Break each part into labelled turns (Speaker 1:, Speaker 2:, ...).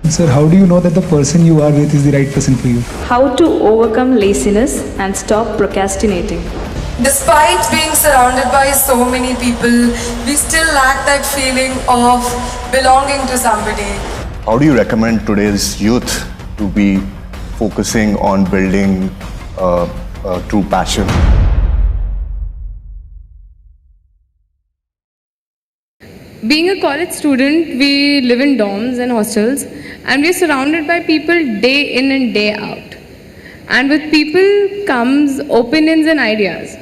Speaker 1: Sir, how do you know that the person you are with is the right person for you?
Speaker 2: How to overcome laziness and stop procrastinating.
Speaker 3: Despite being surrounded by so many people, we still lack that feeling of belonging to somebody.
Speaker 4: How do you recommend today's youth to be focusing on building a true passion?
Speaker 5: Being a college student, we live in dorms and hostels, and we're surrounded by people day in and day out. And with people comes opinions and ideas.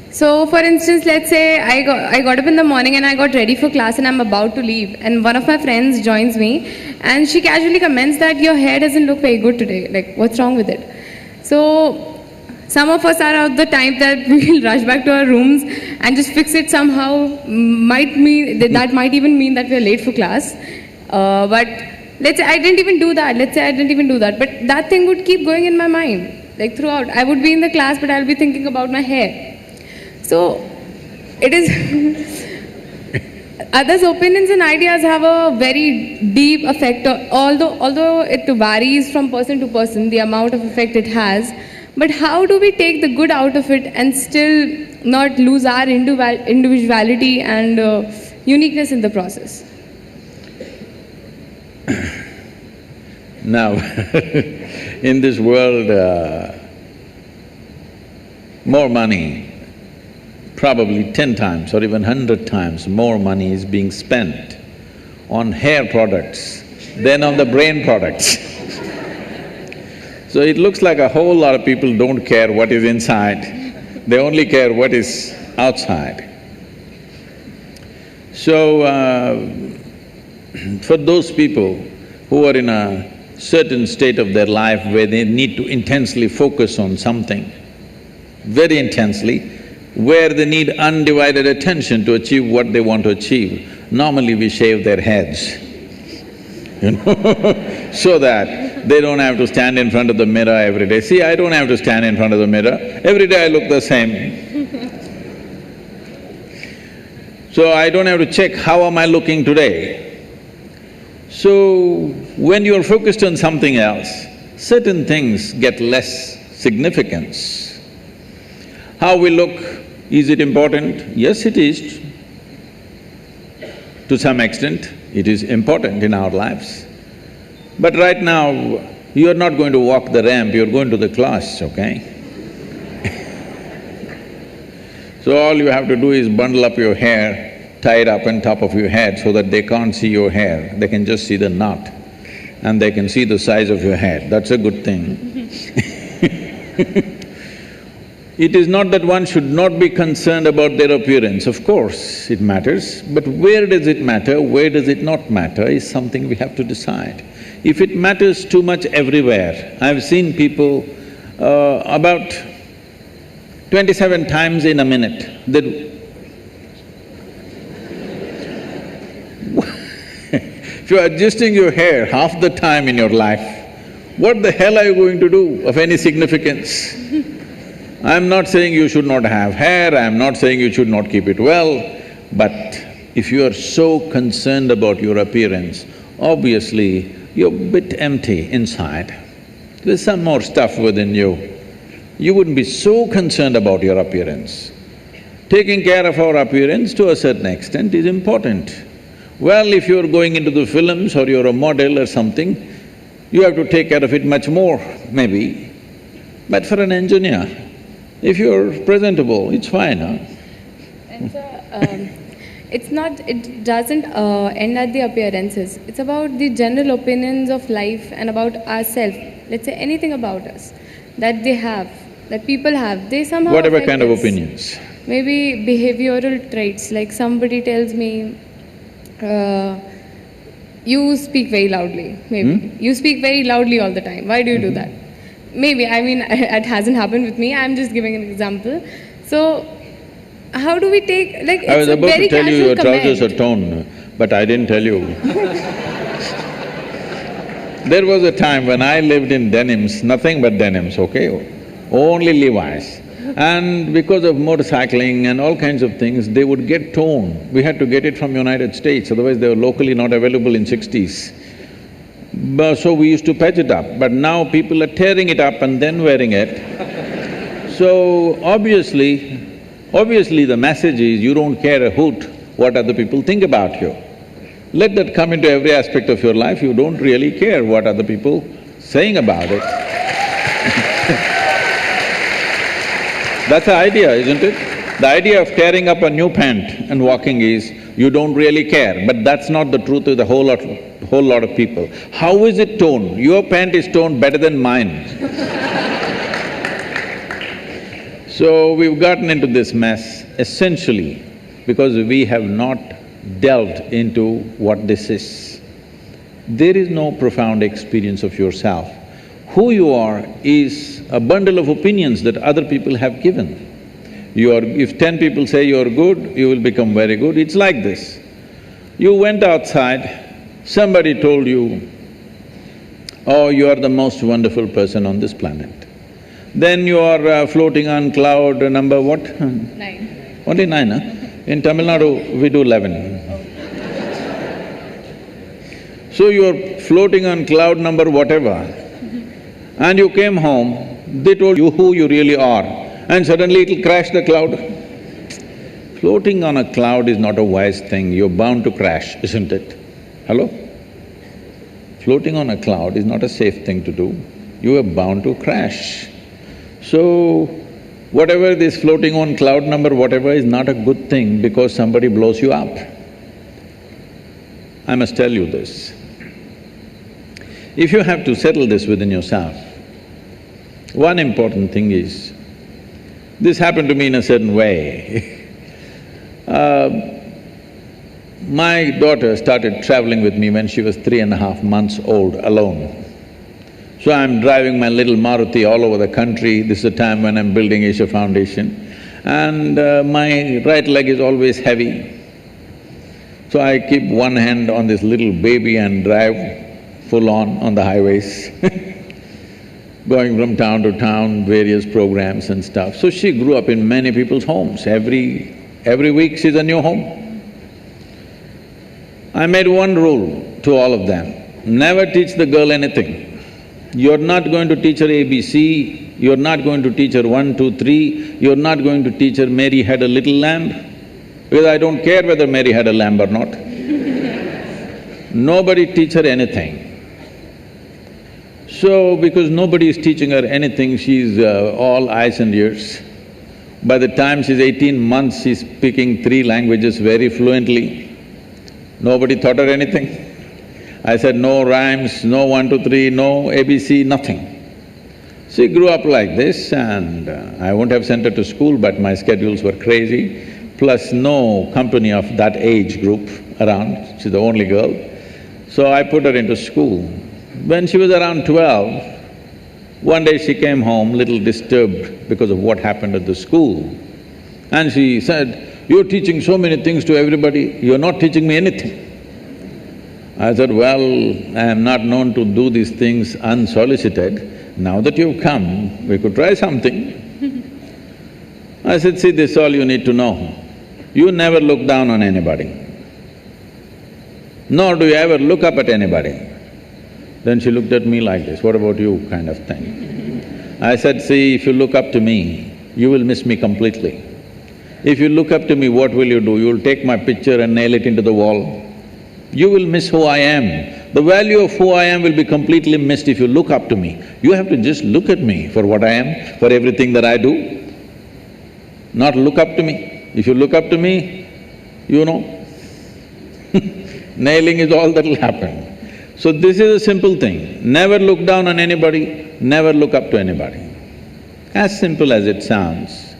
Speaker 5: So for instance, let's say I got up in the morning and I got ready for class and I'm about to leave, and one of my friends joins me and she casually comments that your hair doesn't look very good today, like what's wrong with it? So some of us are of the type that we will rush back to our rooms and just fix it somehow. That might even mean that we are late for class. But let's say I didn't even do that. But that thing would keep going in my mind, like throughout. I would be in the class, but I'll be thinking about my hair. So it is others' opinions and ideas have a very deep effect. Although it varies from person to person, the amount of effect it has. But how do we take the good out of it and still not lose our individuality and uniqueness in the process?
Speaker 6: Now, in this world, more money, probably 10 times or even 100 times more money is being spent on hair products than on the brain products. So it looks like a whole lot of people don't care what is inside, they only care what is outside. So, for those people who are in a certain state of their life where they need to intensely focus on something, very intensely, where they need undivided attention to achieve what they want to achieve, normally we shave their heads, you know, so that they don't have to stand in front of the mirror every day. See, I don't have to stand in front of the mirror, every day I look the same. So I don't have to check how am I looking today. So when you're focused on something else, certain things get less significance. How we look, is it important? Yes, it is. To some extent, it is important in our lives. But right now, you're not going to walk the ramp, you're going to the class, okay? So all you have to do is bundle up your hair, tie it up on top of your head so that they can't see your hair, they can just see the knot and they can see the size of your head, that's a good thing. It is not that one should not be concerned about their appearance, of course it matters, but where does it matter, where does it not matter is something we have to decide. If it matters too much everywhere, I've seen people about 27 times in a minute, if you're adjusting your hair half the time in your life, what the hell are you going to do of any significance? I'm not saying you should not have hair, I'm not saying you should not keep it well, but if you are so concerned about your appearance, obviously you're a bit empty inside. There's some more stuff within you. You wouldn't be so concerned about your appearance. Taking care of our appearance to a certain extent is important. Well, if you're going into the films or you're a model or something, you have to take care of it much more, maybe. But for an engineer, if you're presentable, it's fine, huh?
Speaker 5: And so, it doesn't end at the appearances. It's about the general opinions of life and about ourselves. Let's say anything about us that they have, that people have, they somehow
Speaker 6: Whatever
Speaker 5: affect
Speaker 6: kind of
Speaker 5: us.
Speaker 6: opinions?
Speaker 5: Maybe behavioral traits, like somebody tells me, you speak very loudly, maybe. You speak very loudly all the time, why do you do that? Maybe, I mean, it hasn't happened with me, I'm just giving an example. So, how do we take… like,
Speaker 6: I was
Speaker 5: it's a
Speaker 6: about
Speaker 5: very
Speaker 6: to tell you your
Speaker 5: casual
Speaker 6: trousers are
Speaker 5: comment.
Speaker 6: torn, but I didn't tell you. There was a time when I lived in denims, nothing but denims, okay? Only Levi's. And because of motorcycling and all kinds of things, they would get torn. We had to get it from United States, otherwise they were locally not available in 60s. So we used to patch it up, but now people are tearing it up and then wearing it. So obviously the message is you don't care a hoot what other people think about you. Let that come into every aspect of your life, you don't really care what other people saying about it. That's the idea, isn't it? The idea of tearing up a new pant and walking is, you don't really care, but that's not the truth with a whole lot of people. How is it torn? Your pant is torn better than mine. So we've gotten into this mess essentially because we have not delved into what this is. There is no profound experience of yourself. Who you are is a bundle of opinions that other people have given. If 10 people say you're good, you will become very good. It's like this. You went outside, somebody told you, oh, you are the most wonderful person on this planet. Then you are floating on cloud number what?
Speaker 5: 9.
Speaker 6: Only 9, huh? In Tamil Nadu, we do 11. So you're floating on cloud number whatever, and you came home, they told you who you really are, and suddenly it'll crash the cloud. Floating on a cloud is not a wise thing, you're bound to crash, isn't it? Hello? Floating on a cloud is not a safe thing to do, you are bound to crash. So, whatever this floating on cloud number whatever is not a good thing because somebody blows you up. I must tell you this. If you have to settle this within yourself, one important thing is, this happened to me in a certain way. My daughter started traveling with me when she was 3.5 months old alone. So I'm driving my little Maruti all over the country, this is the time when I'm building Isha Foundation, and my right leg is always heavy. So I keep one hand on this little baby and drive full on the highways going from town to town, various programs and stuff. So she grew up in many people's homes, every week she's a new home. I made one rule to all of them, never teach the girl anything. You're not going to teach her ABC, you're not going to teach her 1, 2, 3, you're not going to teach her Mary had a little lamb, because I don't care whether Mary had a lamb or not. Nobody teach her anything. So, because nobody is teaching her anything, she's all eyes and ears. By the time she's 18 months, she's speaking 3 languages very fluently. Nobody taught her anything. I said, no rhymes, no 1, 2, 3, no ABC, nothing. She grew up like this and I wouldn't have sent her to school, but my schedules were crazy, plus no company of that age group around, she's the only girl. So I put her into school. When she was around 12, one day she came home little disturbed because of what happened at the school. And she said, you're teaching so many things to everybody, you're not teaching me anything. I said, well, I am not known to do these things unsolicited. Now that you've come, we could try something. I said, see, this is all you need to know. You never look down on anybody, nor do you ever look up at anybody. Then she looked at me like this, what about you, kind of thing. I said, see, if you look up to me, you will miss me completely. If you look up to me, what will you do? You will take my picture and nail it into the wall. You will miss who I am. The value of who I am will be completely missed if you look up to me. You have to just look at me for what I am, for everything that I do, not look up to me. If you look up to me, you know, nailing is all that'll happen. So this is a simple thing, never look down on anybody, never look up to anybody. As simple as it sounds,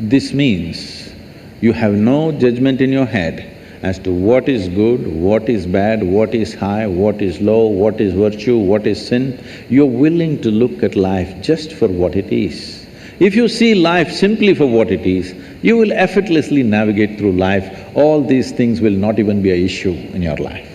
Speaker 6: this means you have no judgment in your head as to what is good, what is bad, what is high, what is low, what is virtue, what is sin. You're willing to look at life just for what it is. If you see life simply for what it is, you will effortlessly navigate through life. All these things will not even be an issue in your life.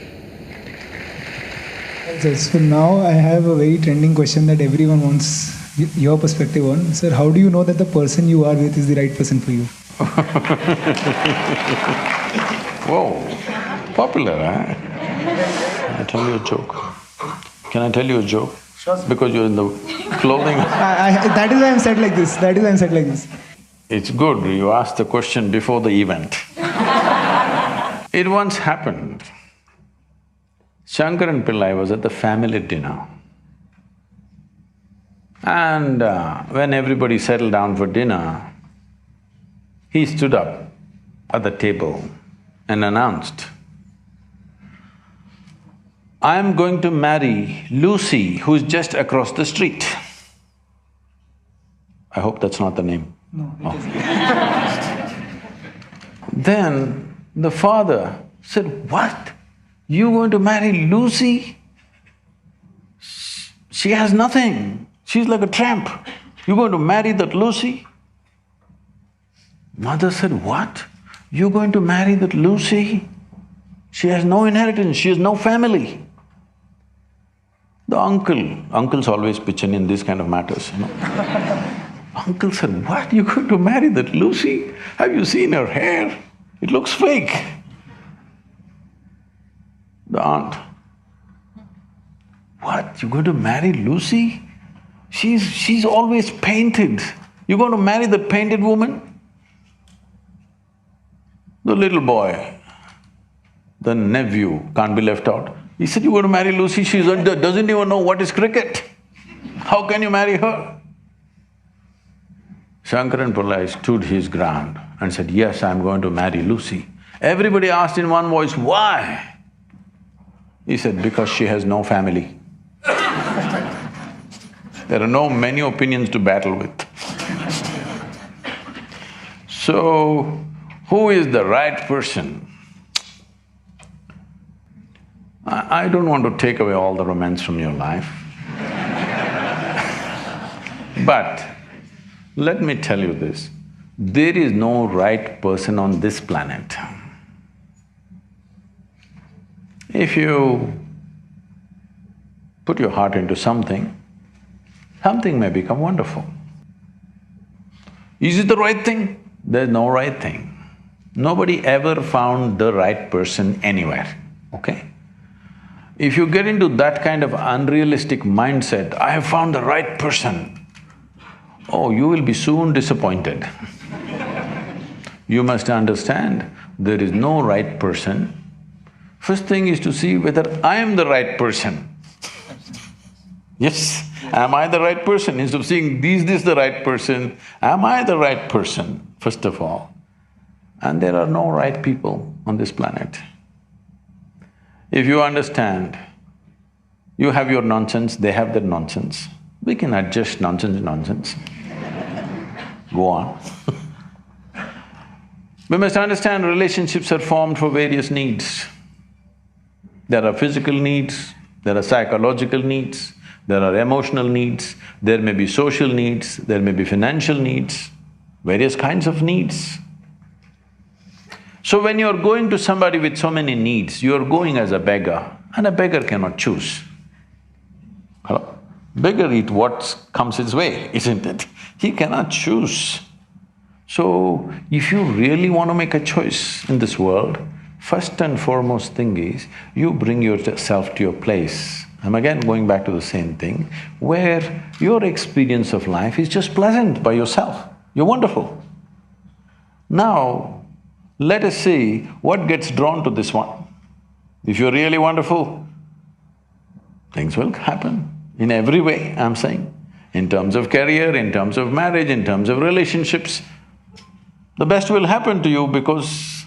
Speaker 1: So now I have a very trending question that everyone wants your perspective on. Sir, how do you know that the person you are with is the right person for you?
Speaker 6: Whoa, popular, huh? I'll tell you a joke. Can I tell you a joke?
Speaker 1: Sure, sir.
Speaker 6: Because you're in the clothing.
Speaker 1: That is why I'm said like this. That is why I'm said like this.
Speaker 6: It's good you asked the question before the event. It once happened. Shankaran Pillai was at the family dinner. And when everybody settled down for dinner, he stood up at the table and announced, "I am going to marry Lucy, who's just across the street." I hope that's not the name.
Speaker 1: No, it is.
Speaker 6: Then the father said, "What? You going to marry Lucy? She has nothing. She's like a tramp. You're going to marry that Lucy?" Mother said, "What? You're going to marry that Lucy? She has no inheritance, she has no family." The uncles always pitch in this kind of matters, you know. Uncle said, "What? You're going to marry that Lucy? Have you seen her hair? It looks fake." The aunt, "What? You're going to marry Lucy? She's always painted. You're going to marry that painted woman?" The little boy, the nephew, can't be left out. He said, "You're going to marry Lucy, she doesn't even know what is cricket. How can you marry her?" Shankaran Pillai stood his ground and said, "Yes, I'm going to marry Lucy." Everybody asked in one voice, "Why?" He said, "Because she has no family." There are no many opinions to battle with. So, who is the right person? I don't want to take away all the romance from your life. But let me tell you this, there is no right person on this planet. If you put your heart into something, something may become wonderful. Is it the right thing? There's no right thing. Nobody ever found the right person anywhere, okay? If you get into that kind of unrealistic mindset, "I have found the right person," oh, you will be soon disappointed. You must understand, there is no right person. First thing is to see whether I am the right person. Yes, am I the right person? Instead of seeing, is this the right person? Am I the right person, first of all? And there are no right people on this planet. If you understand, you have your nonsense, they have their nonsense, we can adjust nonsense. Go on. We must understand relationships are formed for various needs. There are physical needs, there are psychological needs, there are emotional needs, there may be social needs, there may be financial needs, various kinds of needs. So when you're going to somebody with so many needs, you're going as a beggar, and a beggar cannot choose. Hello? Beggar eat what comes his way, isn't it? He cannot choose. So, if you really want to make a choice in this world, first and foremost thing is, you bring yourself to your place. I'm again going back to the same thing, where your experience of life is just pleasant by yourself. You're wonderful. Now, let us see what gets drawn to this one. If you're really wonderful, things will happen in every way, I'm saying. In terms of career, in terms of marriage, in terms of relationships, the best will happen to you because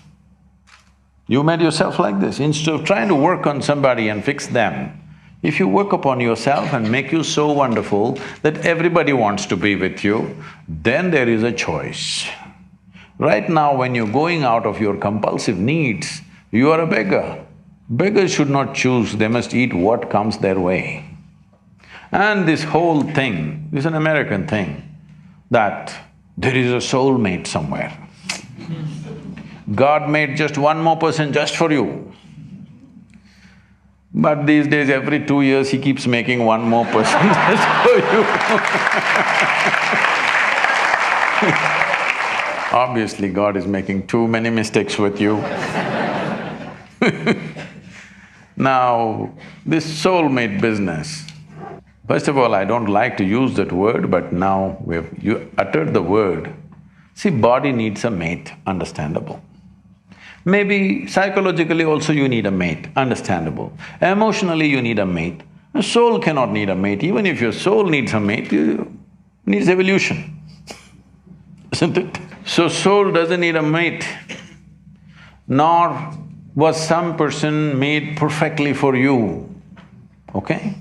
Speaker 6: you made yourself like this. Instead of trying to work on somebody and fix them, if you work upon yourself and make you so wonderful that everybody wants to be with you, then there is a choice. Right now, when you're going out of your compulsive needs, you are a beggar. Beggars should not choose, they must eat what comes their way. And this whole thing is an American thing, that there is a soulmate somewhere. God made just one more person just for you. But these days, every 2 years, he keeps making one more person just for you. Obviously, God is making too many mistakes with you. Now, this soulmate business, first of all, I don't like to use that word, but now you uttered the word. See, body needs a mate, understandable. Maybe psychologically also you need a mate, understandable. Emotionally you need a mate. A soul cannot need a mate. Even if your soul needs a mate, it needs evolution, isn't it? So soul doesn't need a mate, nor was some person made perfectly for you, okay?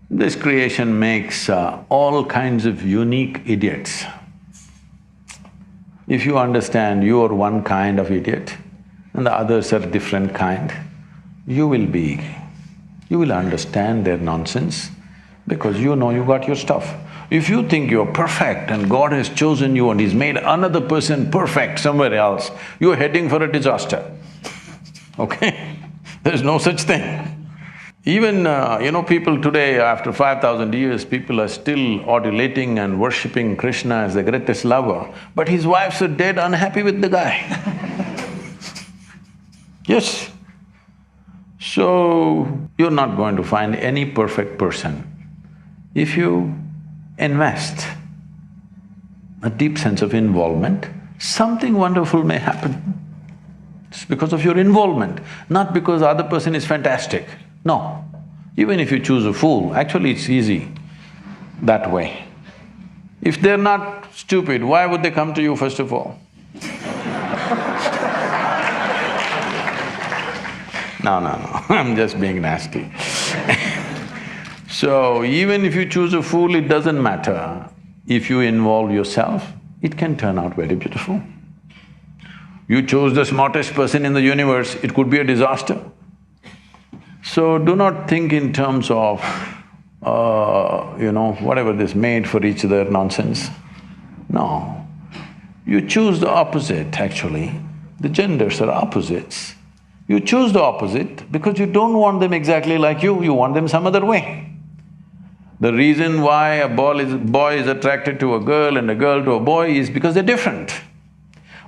Speaker 6: This creation makes all kinds of unique idiots. If you understand you are one kind of idiot and the others are different kind, you will understand their nonsense because you know you got your stuff. If you think you're perfect and God has chosen you and He's made another person perfect somewhere else, you're heading for a disaster, okay? There's no such thing. Even, people today, after 5,000 years, people are still adulating and worshipping Krishna as the greatest lover, but his wives are dead unhappy with the guy. Yes. So, you're not going to find any perfect person. If you invest a deep sense of involvement, something wonderful may happen. It's because of your involvement, not because the other person is fantastic. No. Even if you choose a fool, actually it's easy that way. If they're not stupid, why would they come to you first of all? No, I'm just being nasty. So, even if you choose a fool, it doesn't matter. If you involve yourself, it can turn out very beautiful. You chose the smartest person in the universe, it could be a disaster. So, do not think in terms of, whatever this made for each other nonsense. No. You choose the opposite, actually. The genders are opposites. You choose the opposite because you don't want them exactly like you want them some other way. The reason why a boy is attracted to a girl and a girl to a boy is because they're different.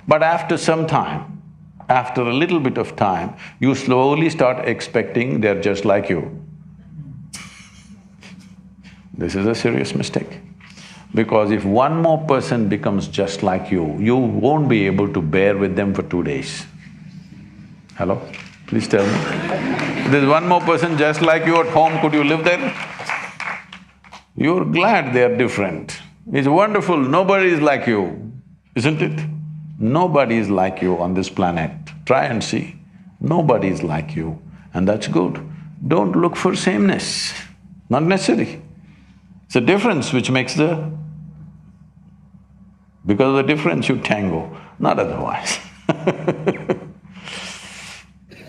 Speaker 6: But after some time, after a little bit of time, you slowly start expecting they're just like you. This is a serious mistake. Because if one more person becomes just like you won't be able to bear with them for 2 days. Hello? Please tell me. If there's one more person just like you at home, could you live there? You're glad they're different. It's wonderful, nobody is like you, isn't it? Nobody is like you on this planet. Try and see. Nobody is like you, and that's good. Don't look for sameness, not necessary. It's a difference which makes the… Because of the difference you tango, not otherwise.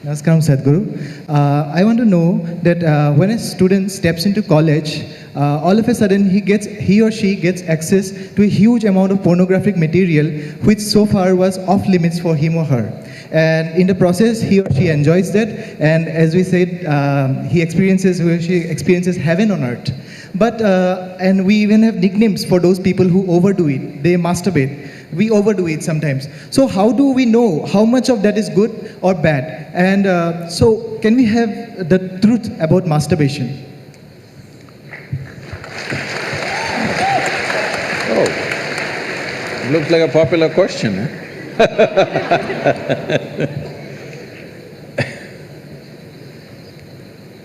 Speaker 7: Namaskaram, Sadhguru. I want to know that when a student steps into college, all of a sudden he or she gets access to a huge amount of pornographic material which so far was off limits for him or her. And in the process, he or she enjoys that, and as we said, he or she experiences heaven on earth. But, and we even have nicknames for those people who overdo it. They masturbate. We overdo it sometimes. So how do we know how much of that is good or bad? And so can we have the truth about masturbation?
Speaker 6: Oh, looks like a popular question, eh?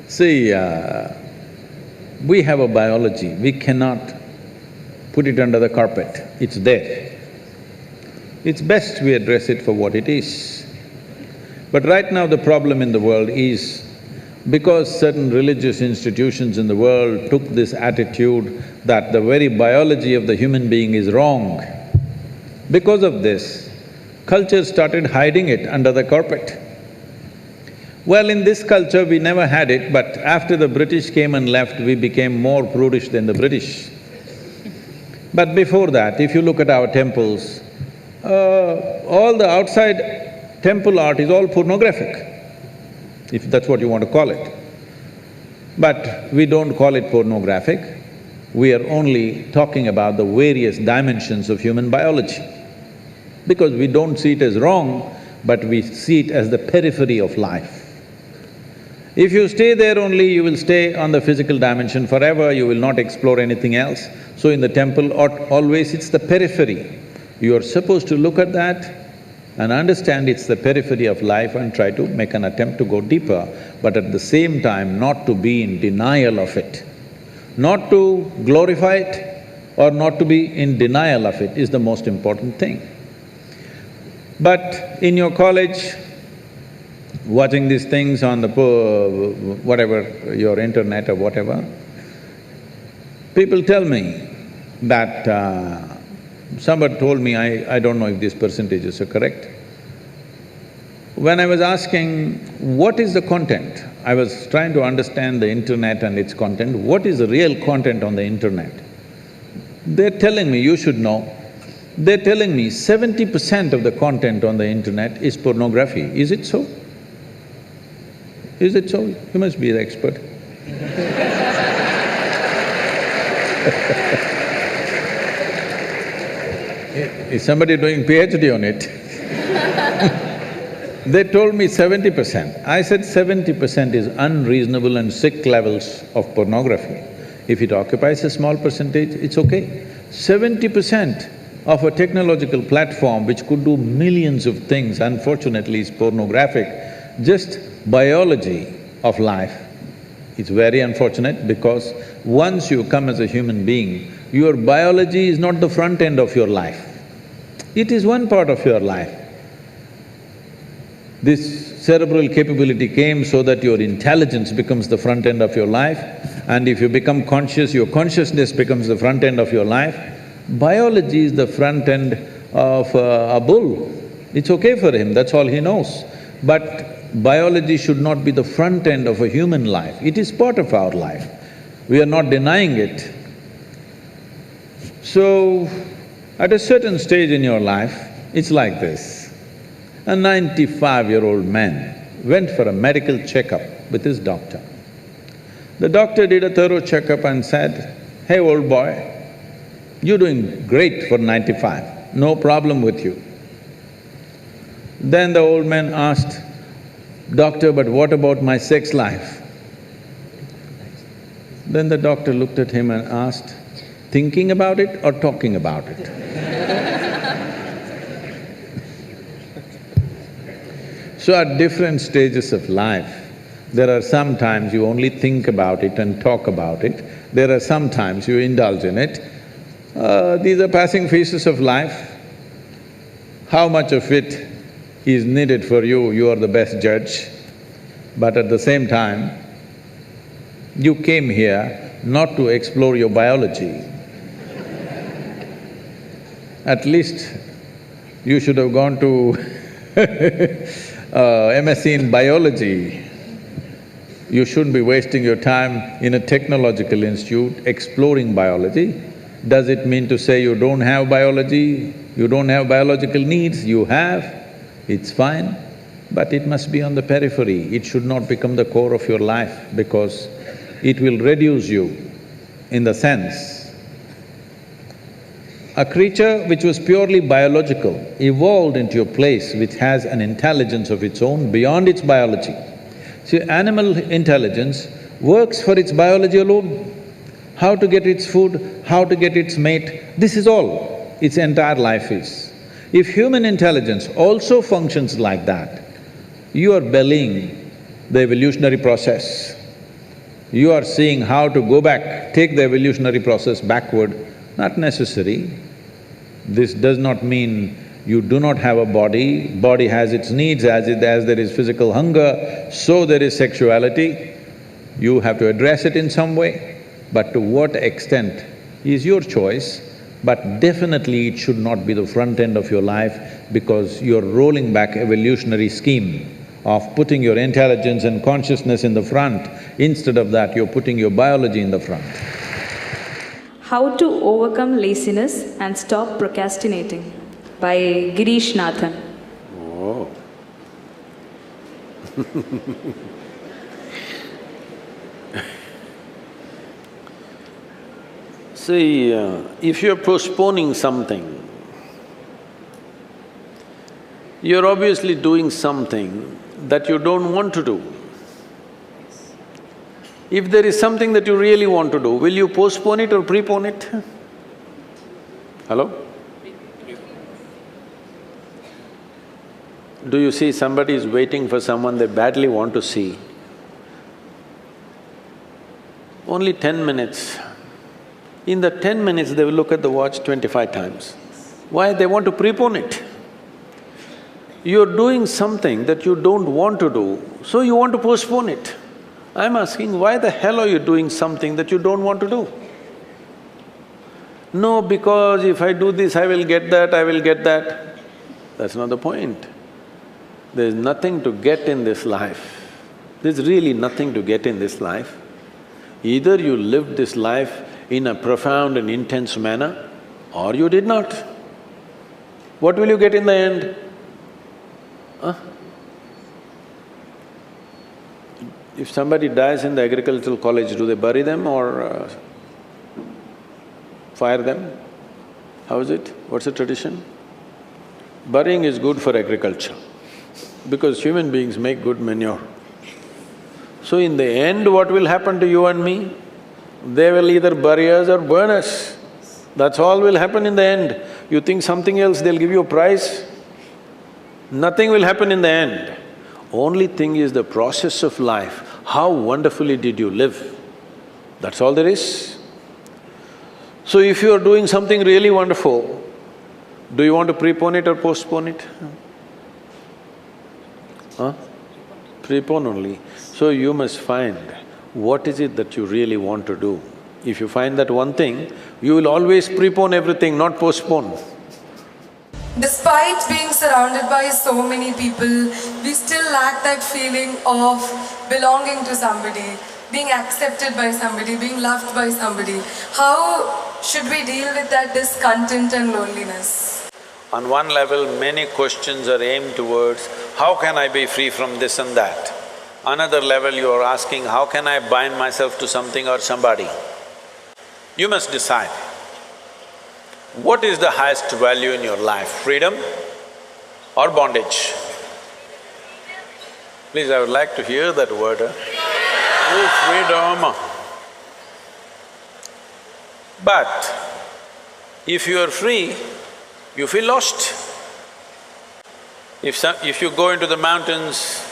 Speaker 6: See, we have a biology, we cannot put it under the carpet, it's there. It's best we address it for what it is. But right now the problem in the world is, because certain religious institutions in the world took this attitude that the very biology of the human being is wrong, because of this, culture started hiding it under the carpet. Well, in this culture we never had it, but after the British came and left, we became more prudish than the British. But before that, if you look at our temples, all the outside temple art is all pornographic, if that's what you want to call it. But we don't call it pornographic, we are only talking about the various dimensions of human biology. Because we don't see it as wrong, but we see it as the periphery of life. If you stay there only, you will stay on the physical dimension forever, you will not explore anything else. So in the temple, always it's the periphery. You are supposed to look at that and understand it's the periphery of life and try to make an attempt to go deeper, but at the same time not to be in denial of it. Not to glorify it or not to be in denial of it is the most important thing. But in your college, watching these things on the whatever, your internet or whatever, people tell me that… somebody told me, I don't know if these percentages are correct. When I was asking, what is the content? I was trying to understand the internet and its content, what is the real content on the internet? They're telling me, you should know, they're telling me 70% of the content on the internet is pornography. Is it so? Is it so? You must be the expert. Is somebody doing PhD on it? They told me 70%. I said 70% is unreasonable and sick levels of pornography. If it occupies a small percentage, it's okay. 70% of a technological platform which could do millions of things, unfortunately is pornographic. Just biology of life. It's very unfortunate because once you come as a human being, your biology is not the front end of your life. It is one part of your life. This cerebral capability came so that your intelligence becomes the front end of your life, and if you become conscious, your consciousness becomes the front end of your life. Biology is the front end of a bull. It's okay for him, that's all he knows. But biology should not be the front end of a human life. It is part of our life. We are not denying it. So, at a certain stage in your life, it's like this. A 95-year-old man went for a medical checkup with his doctor. The doctor did a thorough checkup and said, "Hey, old boy, you're doing great for 95, no problem with you." Then the old man asked, "Doctor, but what about my sex life?" Then the doctor looked at him and asked, "Thinking about it or talking about it?" So at different stages of life, there are some times you only think about it and talk about it, there are some times you indulge in it. These are passing phases of life. How much of it is needed for you, you are the best judge. But at the same time, you came here not to explore your biology. At least you should have gone to MSc in biology. You shouldn't be wasting your time in a technological institute exploring biology. Does it mean to say you don't have biology, you don't have biological needs? You have, it's fine, but it must be on the periphery. It should not become the core of your life because it will reduce you in the sense a creature which was purely biological evolved into a place which has an intelligence of its own beyond its biology. See, animal intelligence works for its biology alone. How to get its food, how to get its mate, this is all its entire life is. If human intelligence also functions like that, you are bellying the evolutionary process. You are seeing how to go back, take the evolutionary process backward. Not necessary. This does not mean you do not have a body, body has its needs, as there is physical hunger, so there is sexuality. You have to address it in some way, but to what extent is your choice, but definitely it should not be the front end of your life because you're rolling back evolutionary scheme of putting your intelligence and consciousness in the front. Instead of that, you're putting your biology in the front.
Speaker 2: How to overcome laziness and stop procrastinating by Girish Nathan.
Speaker 8: Oh. See, if you're postponing something, you're obviously doing something that you don't want to do. If there is something that you really want to do, will you postpone it or prepone it? Hello? Do you see somebody is waiting for someone they badly want to see? Only 10 minutes. In the 10 minutes, they will look at the watch 25 times. Why? They want to prepone it. You're doing something that you don't want to do, so you want to postpone it. I'm asking, why the hell are you doing something that you don't want to do? No, because if I do this, I will get that, I will get that. That's not the point. There's nothing to get in this life. There's really nothing to get in this life. Either you lived this life in a profound and intense manner, or you did not. What will you get in the end? Huh? If somebody dies in the agricultural college, do they bury them or fire them? How is it? What's the tradition? Burying is good for agriculture because human beings make good manure. So in the end, what will happen to you and me? They will either bury us or burn us. That's all will happen in the end. You think something else, they'll give you a prize? Nothing will happen in the end. Only thing is the process of life. How wonderfully did you live? That's all there is. So if you are doing something really wonderful, do you want to prepone it or postpone it? Huh? Prepone only. So you must find what is it that you really want to do. If you find that one thing, you will always prepone everything, not postpone.
Speaker 3: Despite being surrounded by so many people, we still lack that feeling of belonging to somebody, being accepted by somebody, being loved by somebody. How should we deal with that discontent and loneliness?
Speaker 8: On one level, many questions are aimed towards, how can I be free from this and that? Another level, you are asking, how can I bind myself to something or somebody? You must decide. What is the highest value in your life, freedom or bondage? Please, I would like to hear that word. Oh, freedom. But if you are free, you feel lost. If you go into the mountains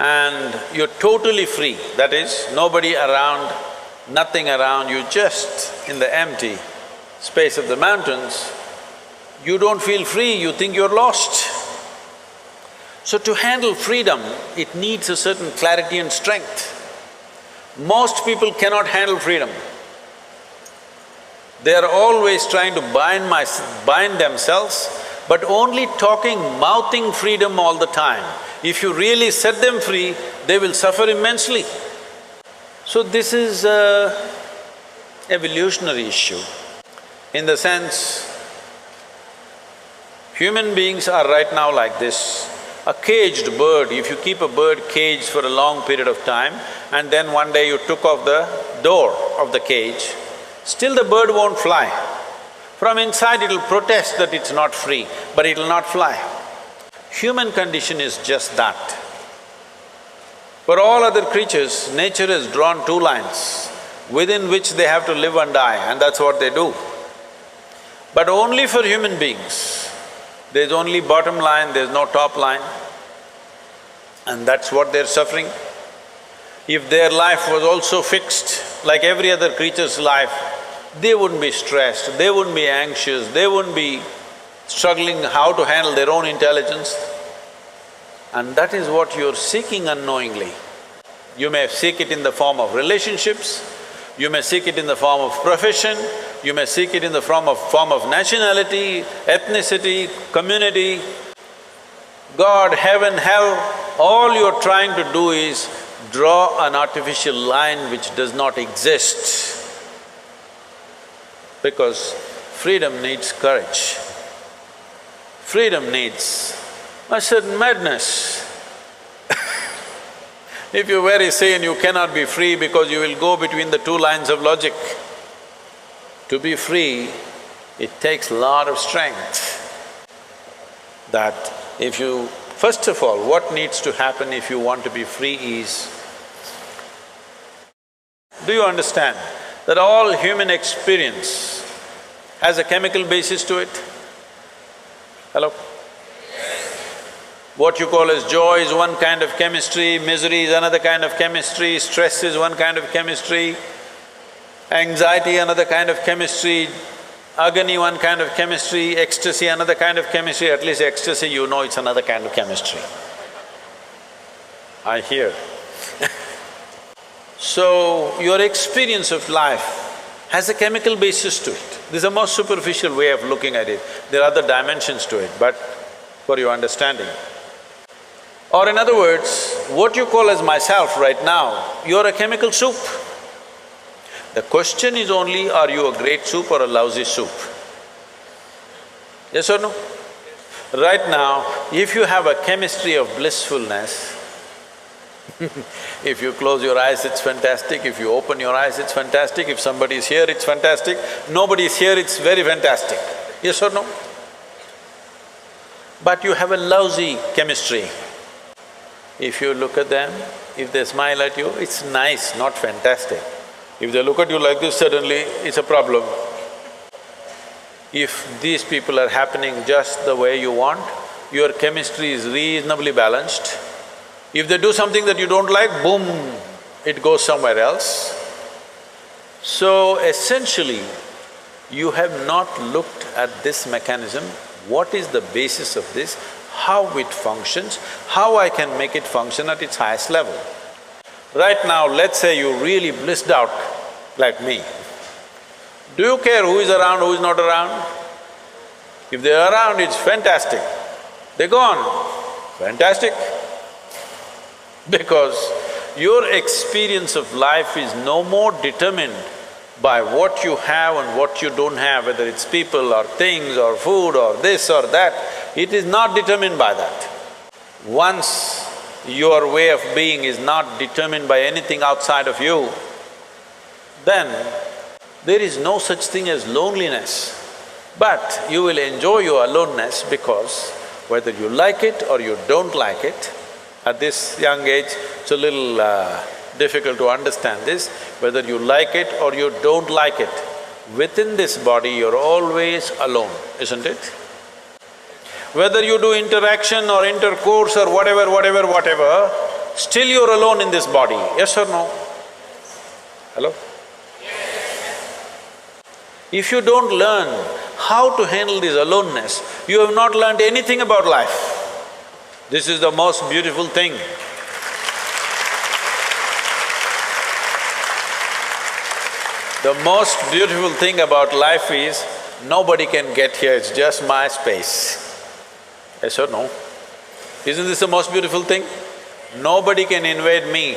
Speaker 8: and you're totally free, that is, nobody around, nothing around, you just in the empty space of the mountains, you don't feel free, you think you're lost. So to handle freedom, it needs a certain clarity and strength. Most people cannot handle freedom. They are always trying to bind themselves, but only talking, mouthing freedom all the time. If you really set them free, they will suffer immensely. So this is an evolutionary issue. In the sense, human beings are right now like this. A caged bird, if you keep a bird caged for a long period of time and then one day you took off the door of the cage, still the bird won't fly. From inside it'll protest that it's not free, but it'll not fly. Human condition is just that. For all other creatures, nature has drawn two lines within which they have to live and die, and that's what they do. But only for human beings, there's only bottom line, there's no top line, and that's what they're suffering. If their life was also fixed, like every other creature's life, they wouldn't be stressed, they wouldn't be anxious, they wouldn't be struggling how to handle their own intelligence. And that is what you're seeking unknowingly. You may seek it in the form of relationships, you may seek it in the form of profession, you may seek it in the form of nationality, ethnicity, community, God, heaven, hell. All you're trying to do is draw an artificial line which does not exist. Because freedom needs courage. Freedom needs a certain madness. If you're very sane, you cannot be free because you will go between the two lines of logic. To be free, it takes a lot of strength. That if you… First of all, what needs to happen if you want to be free is, Do you understand that all human experience has a chemical basis to it? Hello? What you call as joy is one kind of chemistry, misery is another kind of chemistry, stress is one kind of chemistry, anxiety another kind of chemistry, agony one kind of chemistry, ecstasy another kind of chemistry. At least ecstasy, you know it's another kind of chemistry. I hear. So, your experience of life has a chemical basis to it. This is a most superficial way of looking at it. There are other dimensions to it, but for your understanding. Or in other words, what you call as myself right now, you're a chemical soup. The question is only, are you a great soup or a lousy soup? Yes or no? Right now, if you have a chemistry of blissfulness, if you close your eyes, it's fantastic. If you open your eyes, it's fantastic. If somebody is here, it's fantastic. Nobody is here, it's very fantastic. Yes or no? But you have a lousy chemistry. If you look at them, if they smile at you, it's nice, not fantastic. If they look at you like this, suddenly it's a problem. If these people are happening just the way you want, your chemistry is reasonably balanced. If they do something that you don't like, boom, it goes somewhere else. So essentially, you have not looked at this mechanism, what is the basis of this, how it functions, how I can make it function at its highest level. Right now, let's say you really blissed out like me. Do you care who is around, who is not around? If they're around, it's fantastic. They're gone, fantastic. Because your experience of life is no more determined by what you have and what you don't have, whether it's people or things or food or this or that, it is not determined by that. Once your way of being is not determined by anything outside of you, then there is no such thing as loneliness. But you will enjoy your aloneness because whether you like it or you don't like it, at this young age, it's a little difficult to understand this, whether you like it or you don't like it, within this body you're always alone, isn't it? Whether you do interaction or intercourse or whatever, still you're alone in this body, yes or no? Hello? If you don't learn how to handle this aloneness, you have not learned anything about life. This is the most beautiful thing. The most beautiful thing about life is, nobody can get here, it's just my space. Yes or no? Isn't this the most beautiful thing? Nobody can invade me.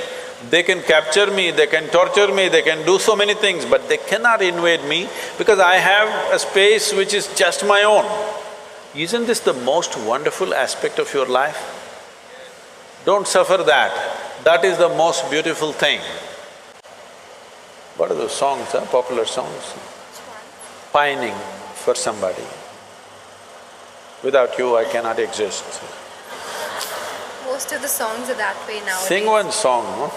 Speaker 8: They can capture me, they can torture me, they can do so many things, but they cannot invade me because I have a space which is just my own. Isn't this the most wonderful aspect of your life? Don't suffer that. That is the most beautiful thing. What are those songs, popular songs? Pining for somebody. Without you, I cannot exist.
Speaker 9: Most of the songs are that way nowadays.
Speaker 8: Sing one song, no?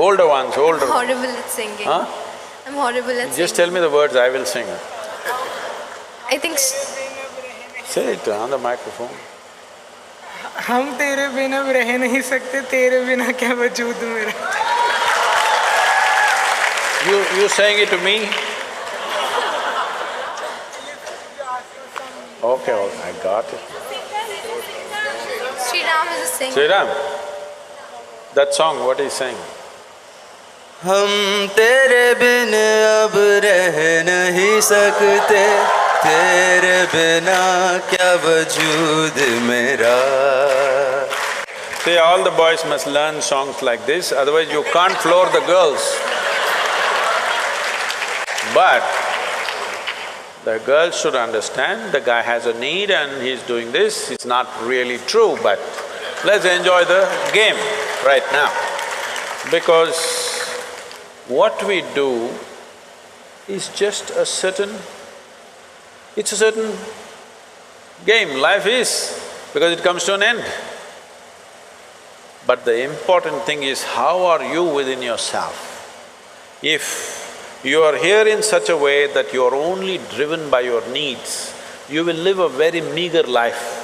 Speaker 8: Older ones, older.
Speaker 9: I'm horrible at singing.
Speaker 8: Huh?
Speaker 9: I'm horrible at singing.
Speaker 8: Just tell me the words, I will sing.
Speaker 9: I think…
Speaker 8: Say it on the microphone.
Speaker 10: हम तेरे बिना रह नहीं सकते, तेरे बिना क्या वजूद मेरा।
Speaker 8: You saying it to me? Okay, I got it.
Speaker 9: Sri Ram is a singer.
Speaker 8: Sri Ram, that song, what is saying?
Speaker 11: हम तेरे बिन अब रह नहीं सकते, तेरे बिना क्या वजूद मेरा।
Speaker 8: See, all the boys must learn songs like this, otherwise you can't floor the girls. But the girls should understand the guy has a need and he's doing this, it's not really true, but let's enjoy the game right now. Because what we do is just a certain… it's a certain game, life is, because it comes to an end. But the important thing is, how are you within yourself? If you are here in such a way that you are only driven by your needs, you will live a very meager life.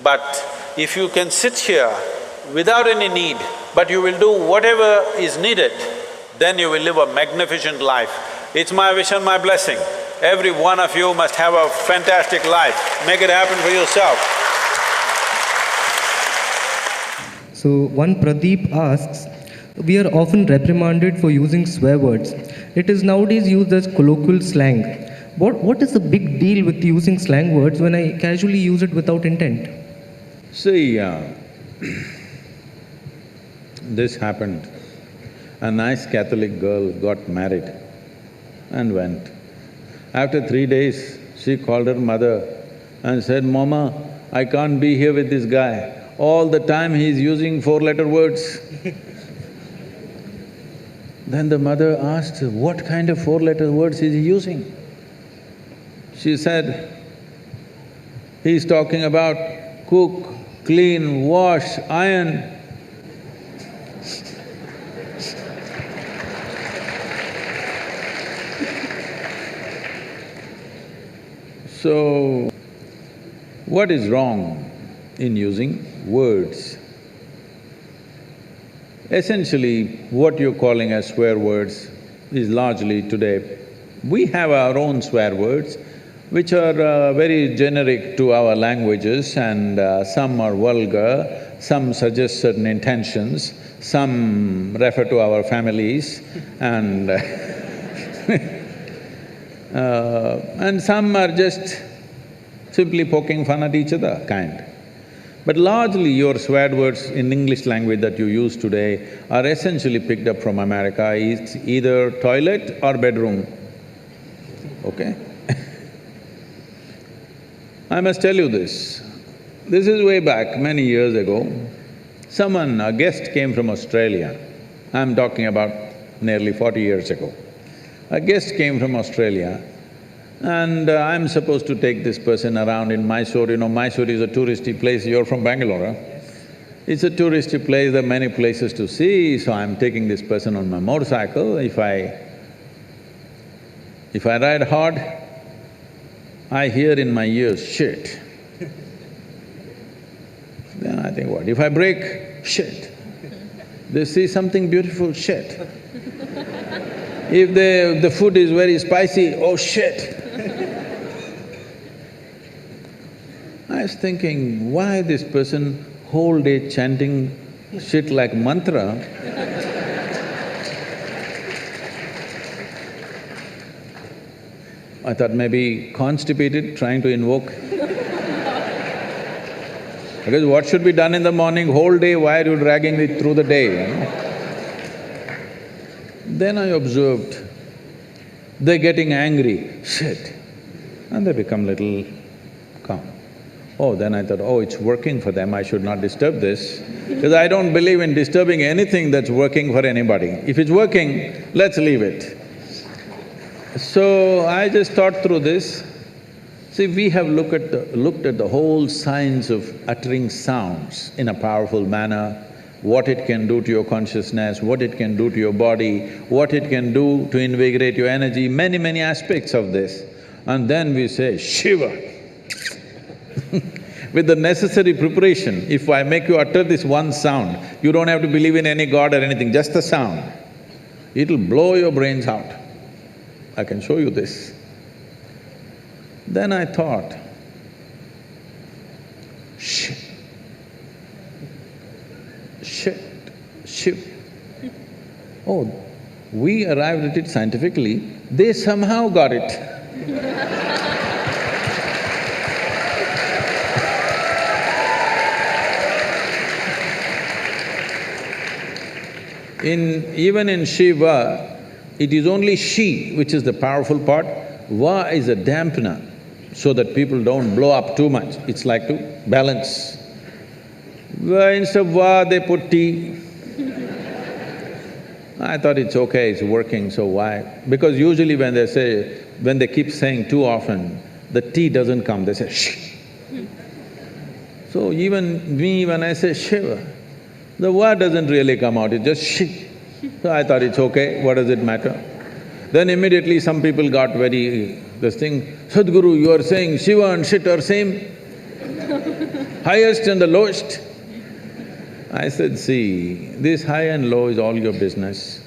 Speaker 8: But if you can sit here without any need, but you will do whatever is needed, then you will live a magnificent life. It's my wish and my blessing. Every one of you must have a fantastic life. Make it happen for yourself.
Speaker 12: So one Pradeep asks, we are often reprimanded for using swear words. It is nowadays used as colloquial slang. What is the big deal with using slang words when I casually use it without intent?
Speaker 6: See, this happened. A nice Catholic girl got married and went. After 3 days, she called her mother and said, "Mama, I can't be here with this guy. All the time he's using four-letter words." Then the mother asked, "What kind of four-letter words is he using?" She said, "He's talking about cook, clean, wash, iron." So, what is wrong in using words? Essentially, what you're calling as swear words is largely today, we have our own swear words which are very generic to our languages, and some are vulgar, some suggest certain intentions, some refer to our families and and some are just simply poking fun at each other kind. But largely your swear words in English language that you use today are essentially picked up from America. It's either toilet or bedroom, okay? I must tell you this. This is way back, many years ago. A guest came from Australia. I'm talking about nearly 40 years ago. A guest came from Australia and I'm supposed to take this person around in Mysore. You know, Mysore is a touristy place. You're from Bangalore, huh? It's a touristy place, there are many places to see, so I'm taking this person on my motorcycle. If I ride hard, I hear in my ears, shit. Then I think, what? If I brake, shit. They see something beautiful, shit. If the food is very spicy, oh shit. I was thinking, why this person whole day chanting shit like mantra? I thought maybe constipated, trying to invoke. Because what should be done in the morning, whole day, why are you dragging it through the day, you know? Then I observed, they're getting angry, shit, and they become little calm. Oh, then I thought, oh, it's working for them, I should not disturb this, because I don't believe in disturbing anything that's working for anybody. If it's working, let's leave it. So I just thought through this. See, we have looked at the whole science of uttering sounds in a powerful manner, what it can do to your consciousness, what it can do to your body, what it can do to invigorate your energy, many aspects of this. And then we say, Shiva. With the necessary preparation, if I make you utter this one sound, you don't have to believe in any god or anything, just the sound. It'll blow your brains out. I can show you this. Then I thought, shit, shit, shiv. Oh, we arrived at it scientifically, they somehow got it. Even in Shiva, it is only Shi which is the powerful part, Va is a dampener, so that people don't blow up too much. It's like to balance. Instead of Va, they put Ti. I thought it's okay, it's working, so why? Because usually when they keep saying too often, the T doesn't come, they say Sh. So even me, when I say Shiva, the Va doesn't really come out, it's just Sh. So I thought it's okay, what does it matter? Then immediately some people got very… this thing, Sadhguru, you are saying Shiva and shit are same? Highest and the lowest? I said, see, this high and low is all your business.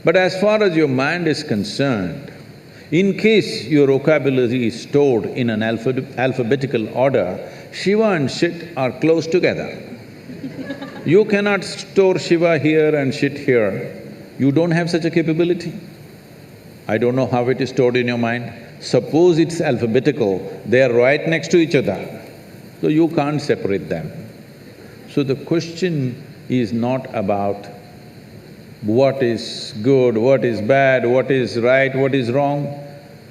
Speaker 6: But as far as your mind is concerned, in case your vocabulary is stored in an alphabetical order, Shiva and shit are close together. You cannot store Shiva here and shit here. You don't have such a capability. I don't know how it is stored in your mind. Suppose it's alphabetical, they are right next to each other, so you can't separate them. So the question is not about what is good, what is bad, what is right, what is wrong.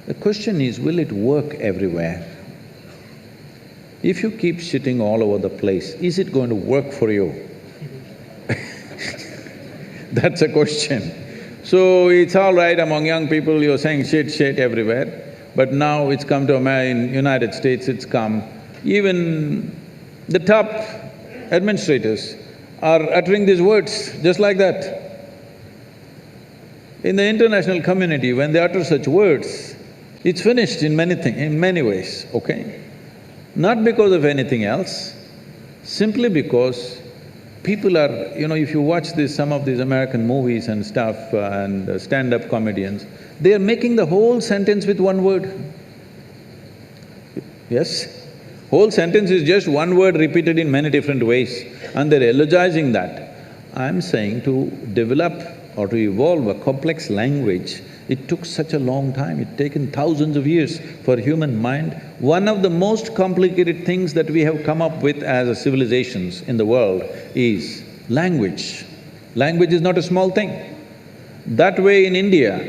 Speaker 6: The question is, will it work everywhere? If you keep shitting all over the place, is it going to work for you? That's a question. So it's all right among young people, you're saying shit everywhere, but now it's come to in United States, it's come. Even the top administrators are uttering these words just like that. In the international community, when they utter such words, it's finished in many ways, okay? Not because of anything else, simply because people are… if you watch some of these American movies and stuff and stand-up comedians, they are making the whole sentence with one word. Yes? Whole sentence is just one word repeated in many different ways and they're elogizing that. I'm saying to develop or to evolve a complex language, it took such a long time, it's taken thousands of years for human mind. One of the most complicated things that we have come up with as a civilizations in the world is language. Language is not a small thing. That way in India,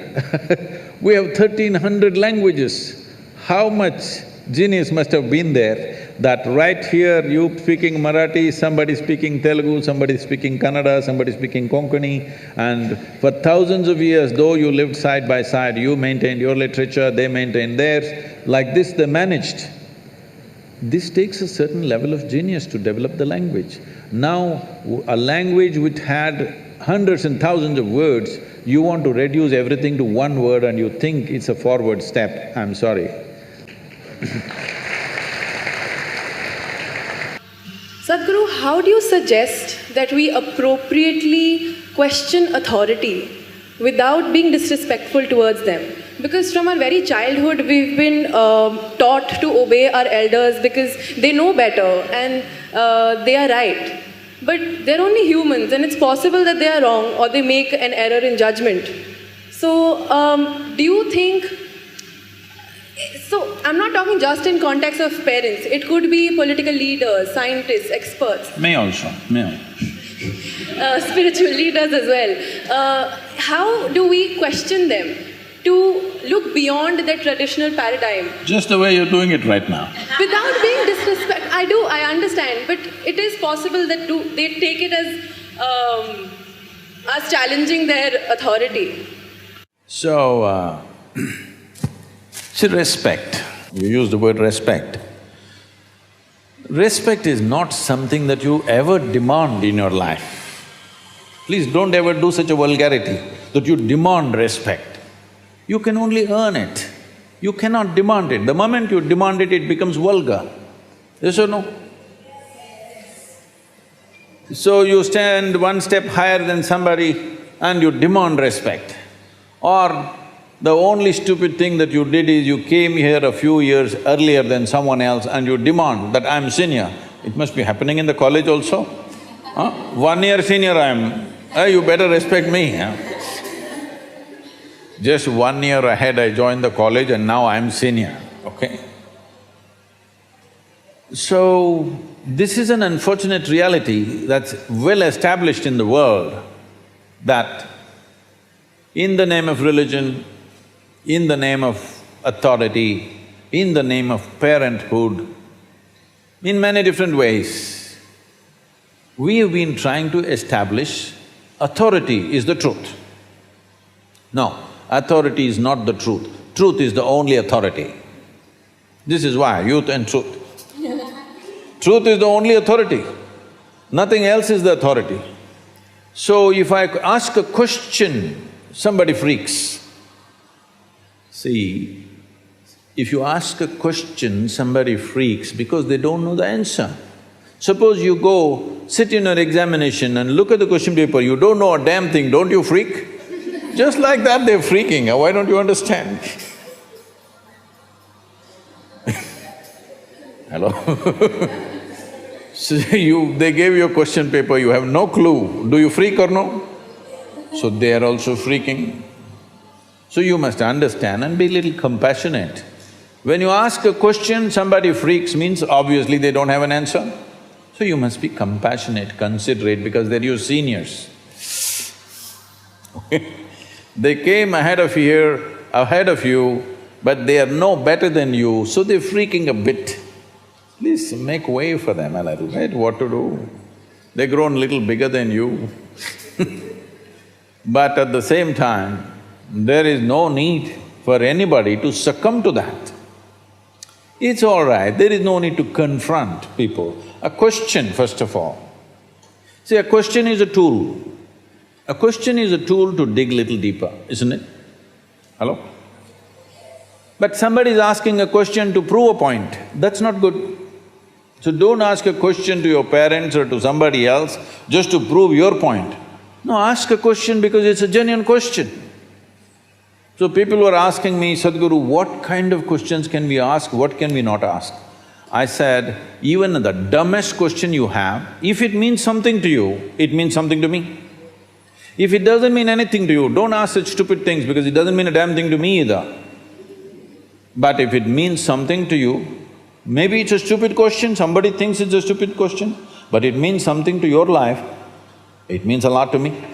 Speaker 6: we have 1300 languages. How much genius must have been there that right here you speaking Marathi, somebody speaking Telugu, somebody speaking Kannada, somebody speaking Konkani, and for thousands of years, though you lived side by side, you maintained your literature, they maintained theirs, like this they managed. This takes a certain level of genius to develop the language. Now, a language which had hundreds and thousands of words, you want to reduce everything to one word and you think it's a forward step, I'm sorry.
Speaker 13: Sadhguru, how do you suggest that we appropriately question authority without being disrespectful towards them? Because from our very childhood, we've been taught to obey our elders because they know better and they are right. But they're only humans and it's possible that they are wrong or they make an error in judgment. So, do you think… So, I'm not talking just in context of parents, it could be political leaders, scientists, experts.
Speaker 6: Me also.
Speaker 13: Spiritual leaders as well. How do we question them to look beyond their traditional paradigm?
Speaker 6: Just the way you're doing it right now.
Speaker 13: Without being disrespectful. I understand, but it is possible that they take it as challenging their authority.
Speaker 6: So, see, respect, you use the word respect. Respect is not something that you ever demand in your life. Please don't ever do such a vulgarity that you demand respect. You can only earn it. You cannot demand it. The moment you demand it, it becomes vulgar. Yes or no? So you stand one step higher than somebody and you demand respect. Or the only stupid thing that you did is you came here a few years earlier than someone else and you demand that I'm senior. It must be happening in the college also. 1 year senior I am, you better respect me. Just 1 year ahead I joined the college and now I'm senior, okay? So, this is an unfortunate reality that's well established in the world, that in the name of religion, in the name of authority, in the name of parenthood, in many different ways, we have been trying to establish authority is the truth. No, authority is not the truth. Truth is the only authority. This is why, youth and truth. Truth is the only authority. Nothing else is the authority. So if I ask a question, somebody freaks. See, if you ask a question, somebody freaks because they don't know the answer. Suppose you go, sit in your examination and look at the question paper, you don't know a damn thing, don't you freak? Just like that they're freaking, why don't you understand? Hello? So they gave you a question paper, you have no clue, do you freak or no? So they are also freaking. So you must understand and be little compassionate. When you ask a question, somebody freaks means obviously they don't have an answer. So you must be compassionate, considerate because they're your seniors. They came ahead of you, but they are no better than you, so they're freaking a bit. Please make way for them a little bit, what to do? They've grown little bigger than you. But at the same time, there is no need for anybody to succumb to that. It's all right, there is no need to confront people. A question, first of all. See, a question is a tool. A question is a tool to dig little deeper, isn't it? Hello? But somebody is asking a question to prove a point, that's not good. So don't ask a question to your parents or to somebody else just to prove your point. No, ask a question because it's a genuine question. So people were asking me, Sadhguru, what kind of questions can we ask, what can we not ask? I said, even the dumbest question you have, if it means something to you, it means something to me. If it doesn't mean anything to you, don't ask such stupid things because it doesn't mean a damn thing to me either. But if it means something to you, maybe it's a stupid question, somebody thinks it's a stupid question, but it means something to your life, it means a lot to me.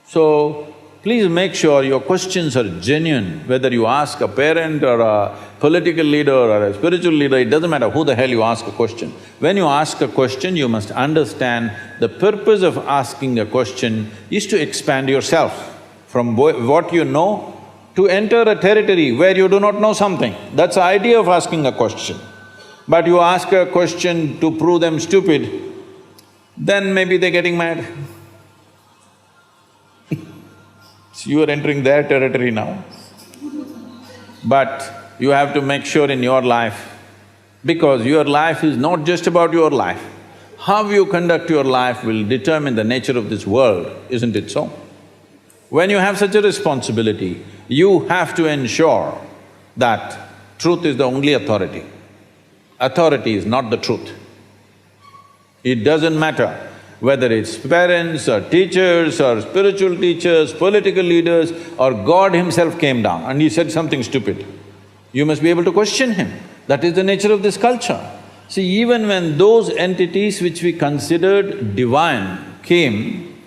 Speaker 6: So, please make sure your questions are genuine, whether you ask a parent or a political leader or a spiritual leader, it doesn't matter who the hell you ask a question. When you ask a question, you must understand the purpose of asking a question is to expand yourself from what you know to enter a territory where you do not know something. That's the idea of asking a question. But you ask a question to prove them stupid, then maybe they're getting mad. So you are entering their territory now. But you have to make sure in your life, because your life is not just about your life. How you conduct your life will determine the nature of this world, isn't it so? When you have such a responsibility, you have to ensure that truth is the only authority. Authority is not the truth. It doesn't matter whether it's parents or teachers or spiritual teachers, political leaders, or God himself came down and he said something stupid. You must be able to question him. That is the nature of this culture. See, even when those entities which we considered divine came,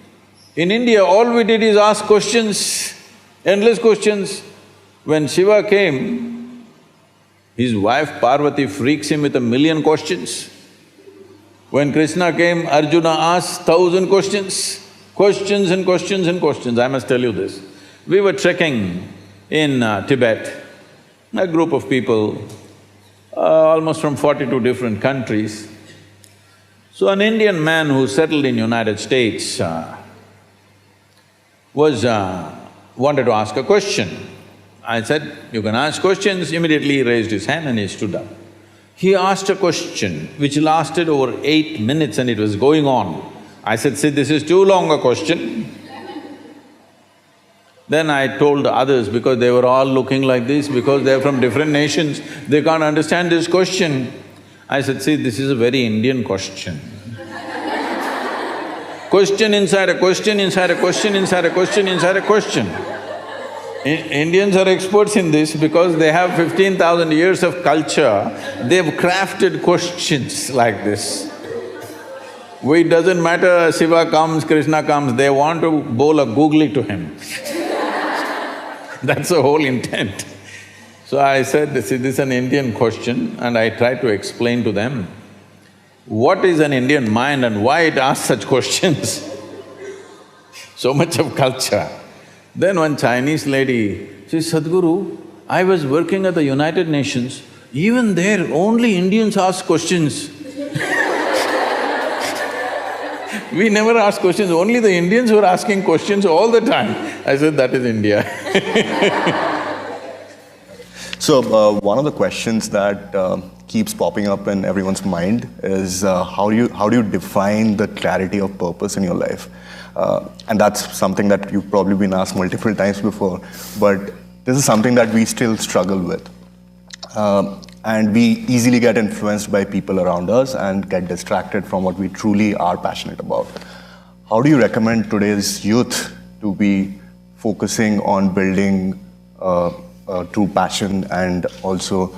Speaker 6: in India all we did is ask questions, endless questions. When Shiva came, his wife Parvati freaks him with 1,000,000 questions. When Krishna came, Arjuna asked 1,000 questions, questions and questions and questions. I must tell you this. We were trekking in Tibet, a group of people, almost from 42 different countries. So an Indian man who settled in United States wanted to ask a question. I said, you can ask questions. Immediately he raised his hand and he stood up. He asked a question which lasted over 8 minutes and it was going on. I said, see, this is too long a question. Then I told the others, because they were all looking like this, because they're from different nations, they can't understand this question. I said, see, this is a very Indian question. Question inside a question, inside a question, inside a question, inside a question. Indians are experts in this because they have 15,000 years of culture, they've crafted questions like this. It doesn't matter Shiva comes, Krishna comes, they want to bowl a googly to him. That's the whole intent. So I said, see, this is an Indian question, and I tried to explain to them what is an Indian mind and why it asks such questions. So much of culture. Then one Chinese lady says, Sadhguru, I was working at the United Nations, even there only Indians ask questions. We never ask questions, only the Indians were asking questions all the time. I said, that is India.
Speaker 4: So, one of the questions that keeps popping up in everyone's mind is how do you define the clarity of purpose in your life? And that's something that you've probably been asked multiple times before, but this is something that we still struggle with. And we easily get influenced by people around us and get distracted from what we truly are passionate about. How do you recommend today's youth to be focusing on building true passion and also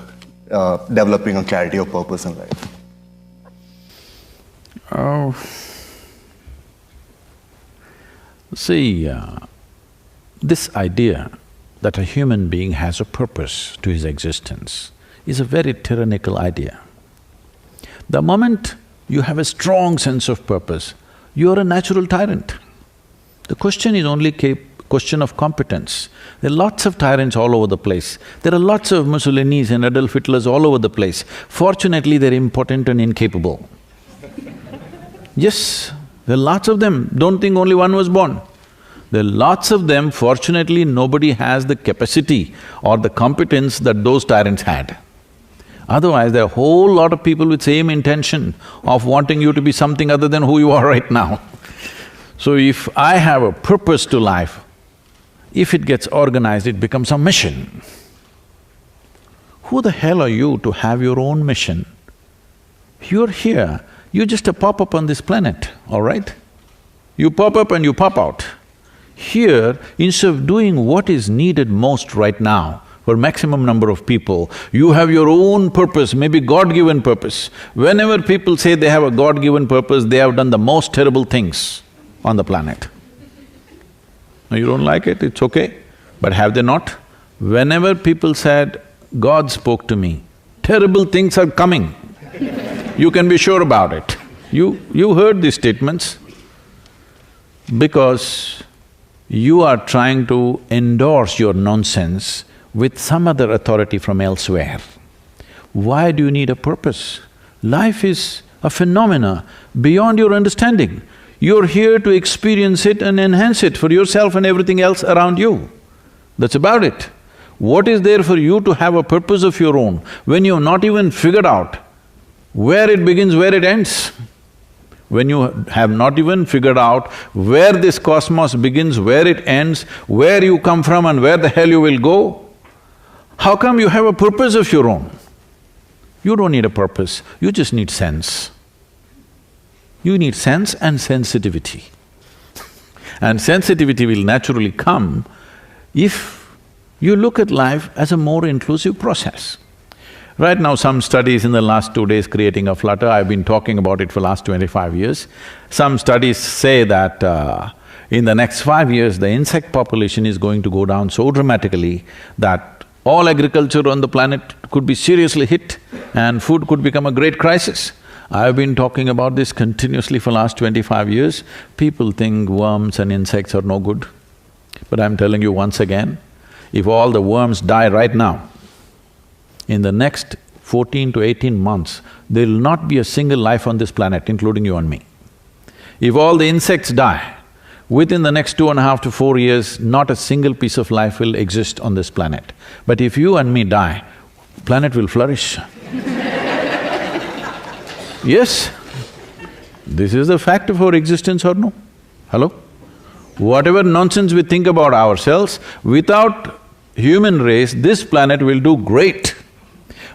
Speaker 4: developing a clarity of purpose in life?
Speaker 8: This idea that a human being has a purpose to his existence is a very tyrannical idea. The moment you have a strong sense of purpose, you are a natural tyrant. The question is only a question of competence. There are lots of tyrants all over the place. There are lots of Mussolinis and Adolf Hitlers all over the place. Fortunately, they're impotent and incapable. Yes, there are lots of them. Don't think only one was born. There are lots of them. Fortunately, nobody has the capacity or the competence that those tyrants had. Otherwise, there are a whole lot of people with same intention of wanting you to be something other than who you are right now. So if I have a purpose to life, if it gets organized, it becomes a mission. Who the hell are you to have your own mission? You're here, you're just a pop-up on this planet, all right? You pop up and you pop out. Here, instead of doing what is needed most right now for maximum number of people, you have your own purpose, maybe God-given purpose. Whenever people say they have a God-given purpose, they have done the most terrible things on the planet. Now you don't like it, it's okay, but have they not? Whenever people said, God spoke to me, terrible things are coming. You can be sure about it. You heard these statements because you are trying to endorse your nonsense with some other authority from elsewhere. Why do you need a purpose? Life is a phenomena beyond your understanding. You're here to experience it and enhance it for yourself and everything else around you. That's about it. What is there for you to have a purpose of your own when you've not even figured out where it begins, where it ends? When you have not even figured out where this cosmos begins, where it ends, where you come from and where the hell you will go, how come you have a purpose of your own? You don't need a purpose, you just need sense. You need sense and sensitivity. And sensitivity will naturally come if you look at life as a more inclusive process. Right now, some studies in the last 2 days creating a flutter, I've been talking about it for last 25 years. Some studies say that in the next 5 years, the insect population is going to go down so dramatically that all agriculture on the planet could be seriously hit and food could become a great crisis. I've been talking about this continuously for last 25 years. People think worms and insects are no good. But I'm telling you once again, if all the worms die right now, in the next 14 to 18 months, there will not be a single life on this planet, including you and me. If all the insects die, within the next 2.5 to 4 years, not a single piece of life will exist on this planet. But if you and me die, planet will flourish. Yes, this is the fact of our existence or no? Hello? Whatever nonsense we think about ourselves, without human race, this planet will do great.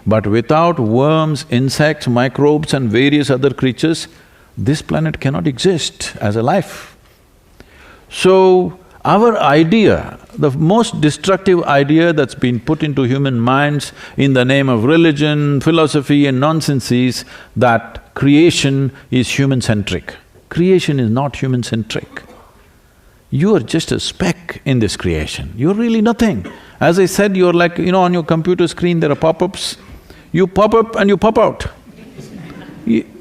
Speaker 8: But without worms, insects, microbes and various other creatures, this planet cannot exist as a life. So, our idea, the most destructive idea that's been put into human minds in the name of religion, philosophy and nonsense is that creation is human-centric. Creation is not human-centric. You are just a speck in this creation, you're really nothing. As I said, you're like, on your computer screen there are pop-ups. You pop up and you pop out.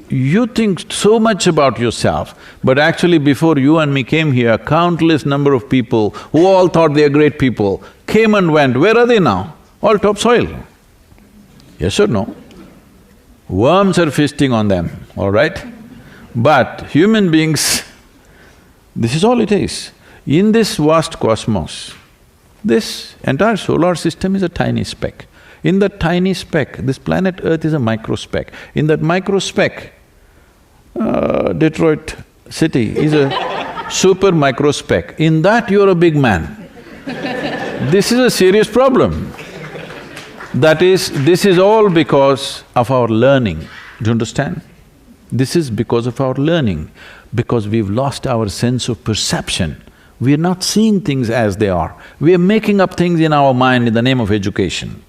Speaker 8: You think so much about yourself, but actually before you and me came here, countless number of people who all thought they are great people came and went. Where are they now? All topsoil. Yes or no? Worms are feasting on them, all right? But human beings
Speaker 6: This is all it is. In this vast cosmos, this entire solar system is a tiny speck. In that tiny speck, this planet Earth is a microspeck. In that microspeck, Detroit city is a super microspeck. In that, you're a big man. This is a serious problem. This is all because of our learning. Do you understand? This is because of our learning, because we've lost our sense of perception. We are not seeing things as they are. We are making up things in our mind in the name of education.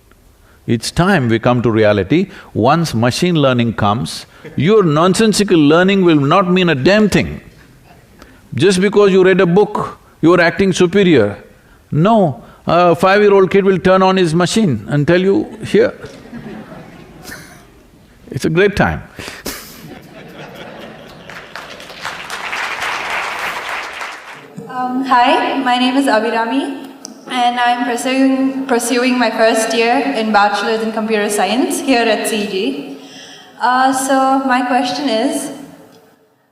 Speaker 6: It's time we come to reality. Once machine learning comes, your nonsensical learning will not mean a damn thing. Just because you read a book, you're acting superior. No, a 5-year-old kid will turn on his machine and tell you, here. It's a great time.
Speaker 14: Hi, my name is Abhirami and I'm pursuing my first year in Bachelor's in Computer Science here at CG. So my question is,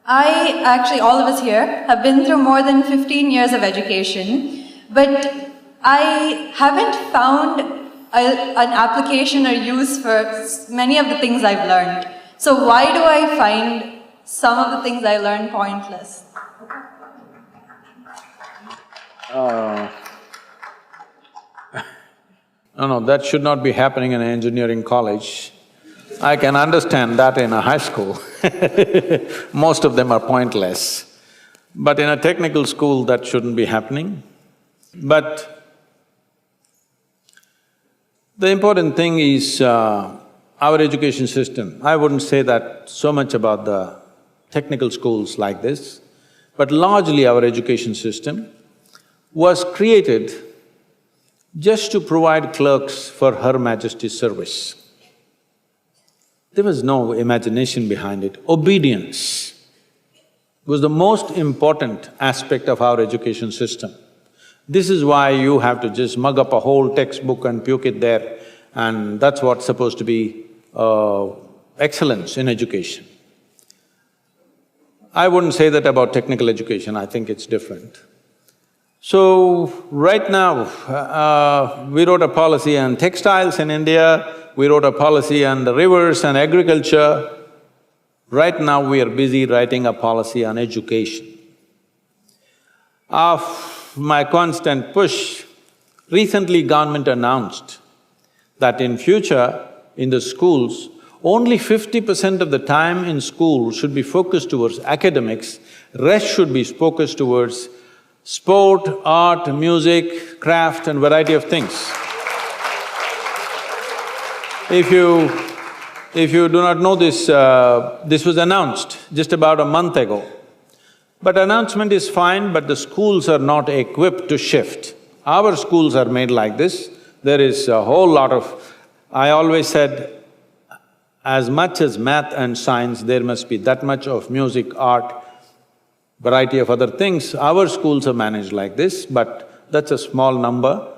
Speaker 14: all of us here have been through more than 15 years of education, but I haven't found an application or use for many of the things I've learned. So why do I find some of the things I learned pointless?
Speaker 8: No, that should not be happening in an engineering college. I can understand that in a high school. Most of them are pointless. But in a technical school, that shouldn't be happening. But the important thing is our education system. I wouldn't say that so much about the technical schools like this, but largely our education system was created just to provide clerks for Her Majesty's service. There was no imagination behind it. Obedience was the most important aspect of our education system. This is why you have to just mug up a whole textbook and puke it there, and that's what's supposed to be excellence in education. I wouldn't say that about technical education, I think it's different. So, right now, we wrote a policy on textiles in India, we wrote a policy on the rivers and agriculture. Right now, we are busy writing a policy on education. Of my constant push, recently government announced that in future, in the schools, only 50% of the time in school should be focused towards academics, rest should be focused towards sport, art, music, craft and variety of things. If you do not know this, this was announced just about a month ago. But announcement is fine, but the schools are not equipped to shift. Our schools are made like this. There is a whole lot of… I always said, as much as math and science, there must be that much of music, art, variety of other things. Our schools are managed like this, but that's a small number.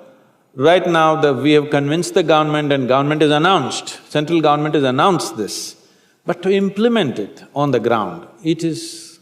Speaker 8: Right now, we have convinced the government and government has announced, central government has announced this, but to implement it on the ground, it's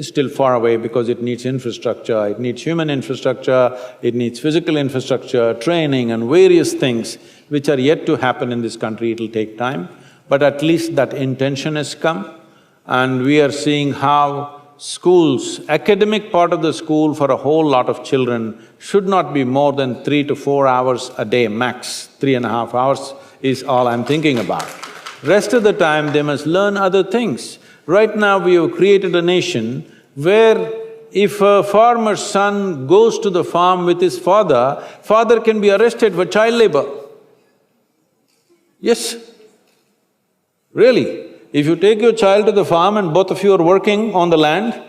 Speaker 8: still far away because it needs infrastructure, it needs human infrastructure, it needs physical infrastructure, training and various things which are yet to happen in this country, it'll take time. But at least that intention has come, and we are seeing how schools, academic part of the school for a whole lot of children should not be more than 3 to 4 hours a day max. 3.5 hours is all I'm thinking about. Rest of the time, they must learn other things. Right now, we have created a nation where if a farmer's son goes to the farm with his father, father can be arrested for child labor. Yes, really. If you take your child to the farm and both of you are working on the land,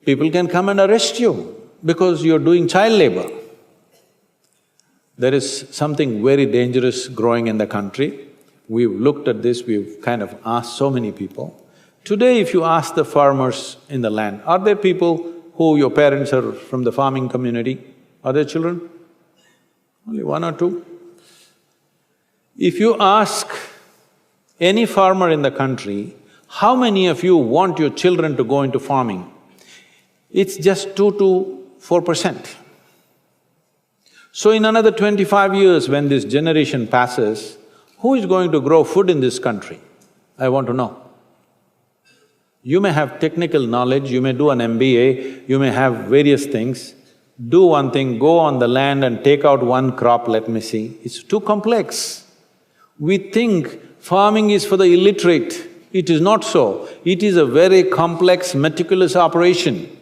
Speaker 8: people can come and arrest you because you're doing child labor. There is something very dangerous growing in the country. We've looked at this, we've kind of asked so many people. Today, if you ask the farmers in the land, are there people who your parents are from the farming community? Are there children? Only 1 or 2. If you ask any farmer in the country, how many of you want your children to go into farming? it's just 2 to 4%. So in another 25 years, when this generation passes, who is going to grow food in this country? I want to know. You may have technical knowledge, you may do an MBA, you may have various things. Do one thing, go on the land and take out one crop, let me see. It's too complex. We think farming is for the illiterate. It is not so. It is a very complex, meticulous operation.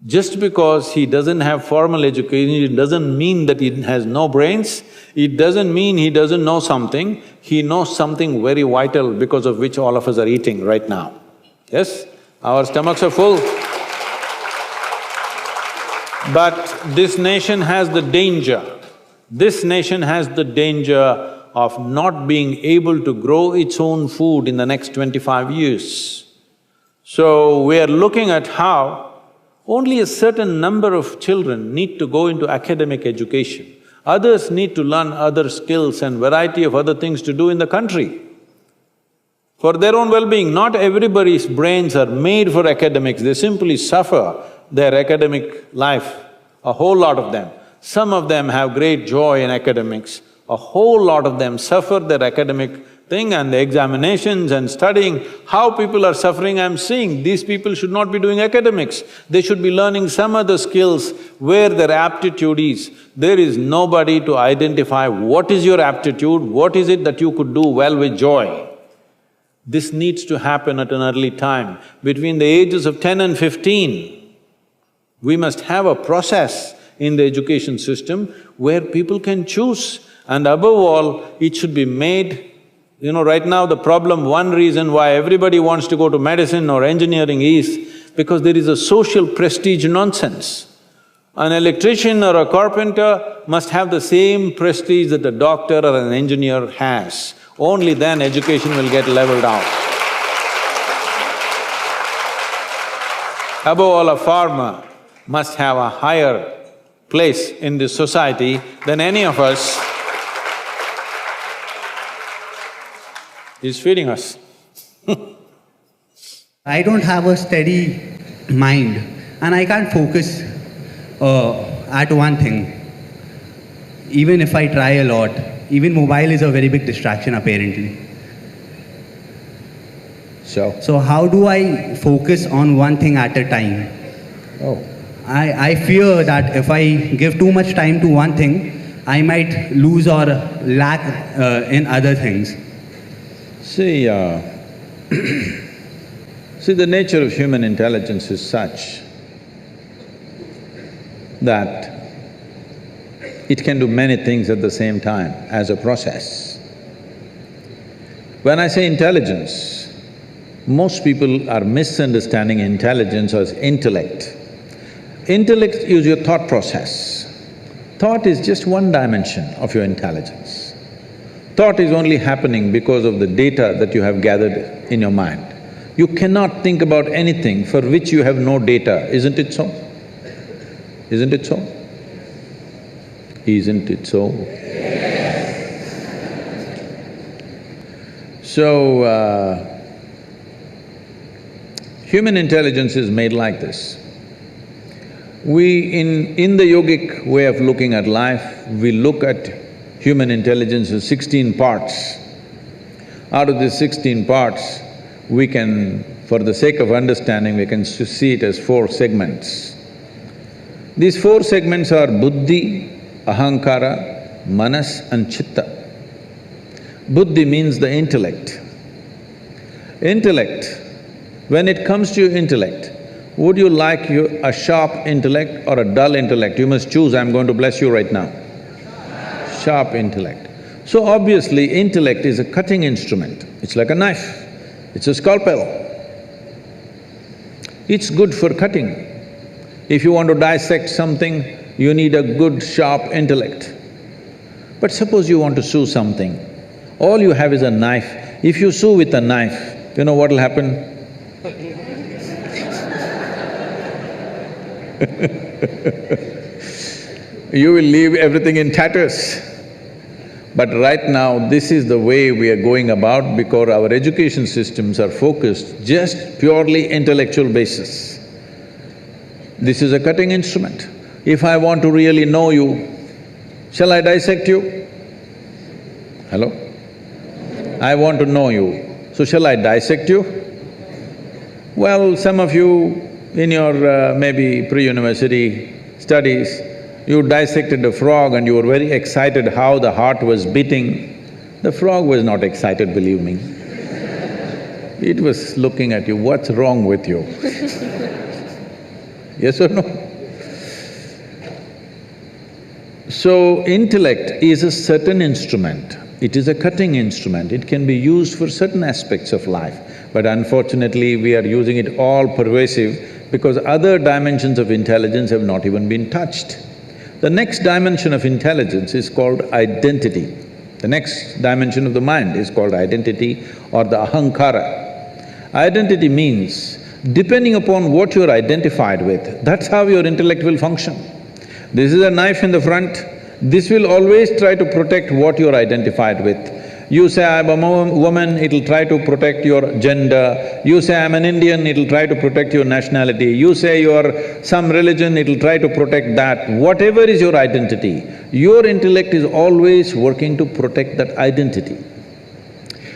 Speaker 8: Just because he doesn't have formal education, it doesn't mean that he has no brains, it doesn't mean he doesn't know something, he knows something very vital because of which all of us are eating right now. Yes? Our stomachs are full. But this nation has the danger of not being able to grow its own food in the next 25 years. So we are looking at how only a certain number of children need to go into academic education. Others need to learn other skills and variety of other things to do in the country for their own well-being. Not everybody's brains are made for academics, they simply suffer their academic life, a whole lot of them. Some of them have great joy in academics, a whole lot of them suffer their academic thing and the examinations and studying. How people are suffering, I'm seeing, these people should not be doing academics. They should be learning some other skills where their aptitude is. There is nobody to identify what is your aptitude, what is it that you could do well with joy. This needs to happen at an early time. Between the ages of 10 and 15, we must have a process in the education system where people can choose, and above all, it should be made. Right now the problem, one reason why everybody wants to go to medicine or engineering is because there is a social prestige nonsense. An electrician or a carpenter must have the same prestige that a doctor or an engineer has. Only then education will get leveled out. Above all, a farmer must have a higher place in this society than any of us. He's feeding us.
Speaker 15: I don't have a steady mind and I can't focus at one thing, even if I try a lot. Even mobile is a very big distraction apparently. So how do I focus on one thing at a time? I fear that if I give too much time to one thing, I might lose or lack in other things.
Speaker 8: See, the nature of human intelligence is such that it can do many things at the same time as a process. When I say intelligence, most people are misunderstanding intelligence as intellect. Intellect is your thought process. Thought is just one dimension of your intelligence. Thought is only happening because of the data that you have gathered in your mind. You cannot think about anything for which you have no data, isn't it so? Isn't it so? Isn't it so? So, human intelligence is made like this. In the yogic way of looking at life, we look at human intelligence as 16 parts. Out of these 16 parts, we can, for the sake of understanding, we can see it as 4 segments. These 4 segments are buddhi, ahankara, manas and chitta. Buddhi means the intellect. Intellect, when it comes to your intellect, would you like a sharp intellect or a dull intellect? You must choose, I'm going to bless you right now. Sharp intellect. So obviously, intellect is a cutting instrument. It's like a knife, it's a scalpel. It's good for cutting. If you want to dissect something, you need a good, sharp intellect. But suppose you want to sew something, all you have is a knife. If you sew with a knife, you know what'll happen? You will leave everything in tatters. But right now, this is the way we are going about because our education systems are focused just purely intellectual basis.
Speaker 6: This is a cutting instrument. If I want to really know you, shall I dissect you? Hello? I want to know you, so shall I dissect you? Well, some of you in your maybe pre-university studies, you dissected a frog and you were very excited how the heart was beating. The frog was not excited, believe me. It was looking at you, what's wrong with you? Yes or no? So, intellect is a certain instrument. It is a cutting instrument. It can be used for certain aspects of life. But unfortunately, we are using it all pervasive because other dimensions of intelligence have not even been touched. The next dimension of intelligence is called identity. The next dimension of the mind is called identity or the ahankara. Identity means, depending upon what you're identified with, that's how your intellect will function. This is a knife in the front, this will always try to protect what you're identified with. You say, I'm a woman, it'll try to protect your gender. You say, I'm an Indian, it'll try to protect your nationality. You say you're some religion, it'll try to protect that. Whatever is your identity, your intellect is always working to protect that identity.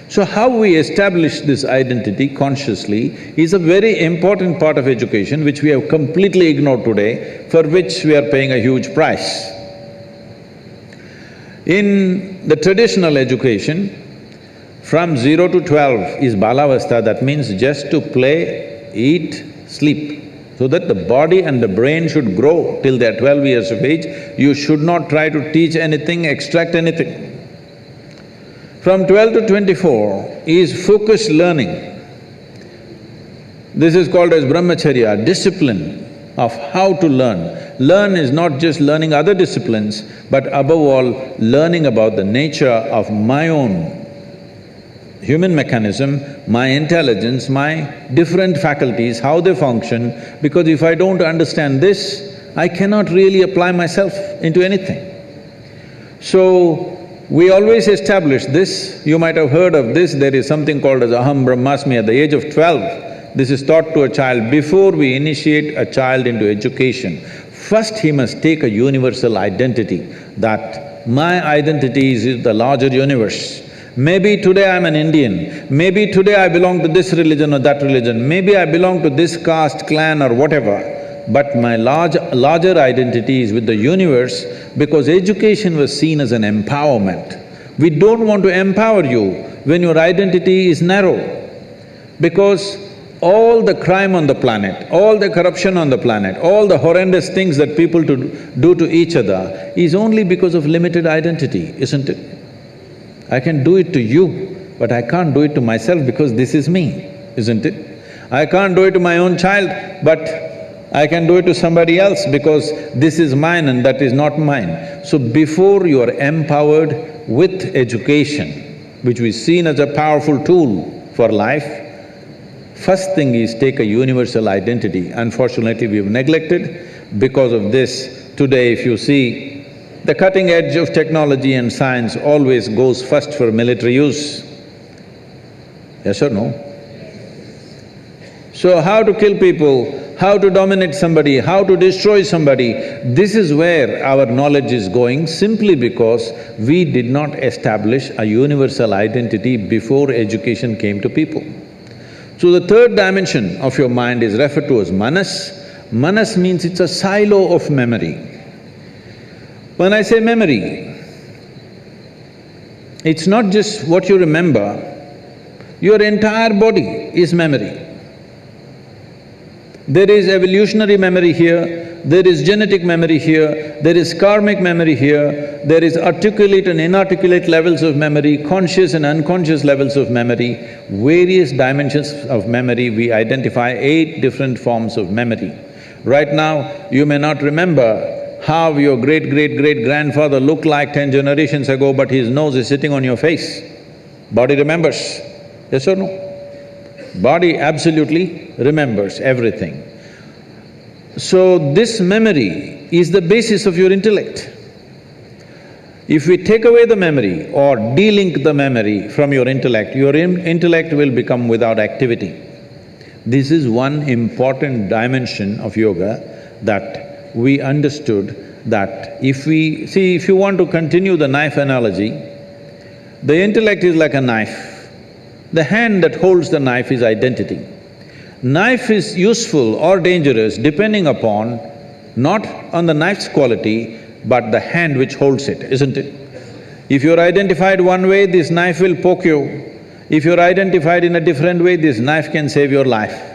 Speaker 6: So how we establish this identity consciously is a very important part of education which we have completely ignored today, for which we are paying a huge price. In the traditional education, from 0 to 12 is balavastha, that means just to play, eat, sleep, so that the body and the brain should grow till they're 12 years of age. You should not try to teach anything, extract anything. From 12 to 24 is focused learning. This is called as brahmacharya, discipline of how to learn. Learn is not just learning other disciplines, but above all, learning about the nature of my own human mechanism, my intelligence, my different faculties, how they function, because if I don't understand this, I cannot really apply myself into anything. So, we always establish this. You might have heard of this, there is something called as aham brahmasmi at the age of 12. This is taught to a child. Before we initiate a child into education, first he must take a universal identity, that my identity is the larger universe. Maybe today I'm an Indian, maybe today I belong to this religion or that religion, maybe I belong to this caste, clan or whatever, but my larger identity is with the universe, because education was seen as an empowerment. We don't want to empower you when your identity is narrow, because all the crime on the planet, all the corruption on the planet, all the horrendous things that people do to each other is only because of limited identity, isn't it? I can do it to you, but I can't do it to myself because this is me, isn't it? I can't do it to my own child, but I can do it to somebody else because this is mine and that is not mine. So before you are empowered with education, which is seen as a powerful tool for life, first thing is take a universal identity. Unfortunately, we've neglected. Because of this, today if you see, the cutting edge of technology and science always goes first for military use. Yes or no? So how to kill people, how to dominate somebody, how to destroy somebody, this is where our knowledge is going, simply because we did not establish a universal identity before education came to people. So the third dimension of your mind is referred to as manas. Manas means it's a silo of memory. When I say memory, it's not just what you remember, your entire body is memory. There is evolutionary memory here, there is genetic memory here, there is karmic memory here, there is articulate and inarticulate levels of memory, conscious and unconscious levels of memory, various dimensions of memory. We identify 8 different forms of memory. Right now, you may not remember how your great-great-great-grandfather looked like 10 generations ago, but his nose is sitting on your face. Body remembers, yes or no? Body absolutely remembers everything. So this memory is the basis of your intellect. If we take away the memory or de-link the memory from your intellect will become without activity. This is one important dimension of yoga, that we understood that if you want to continue the knife analogy, the intellect is like a knife. The hand that holds the knife is identity. Knife is useful or dangerous depending upon not on the knife's quality, but the hand which holds it, isn't it? If you're identified one way, this knife will poke you. If you're identified in a different way, this knife can save your life.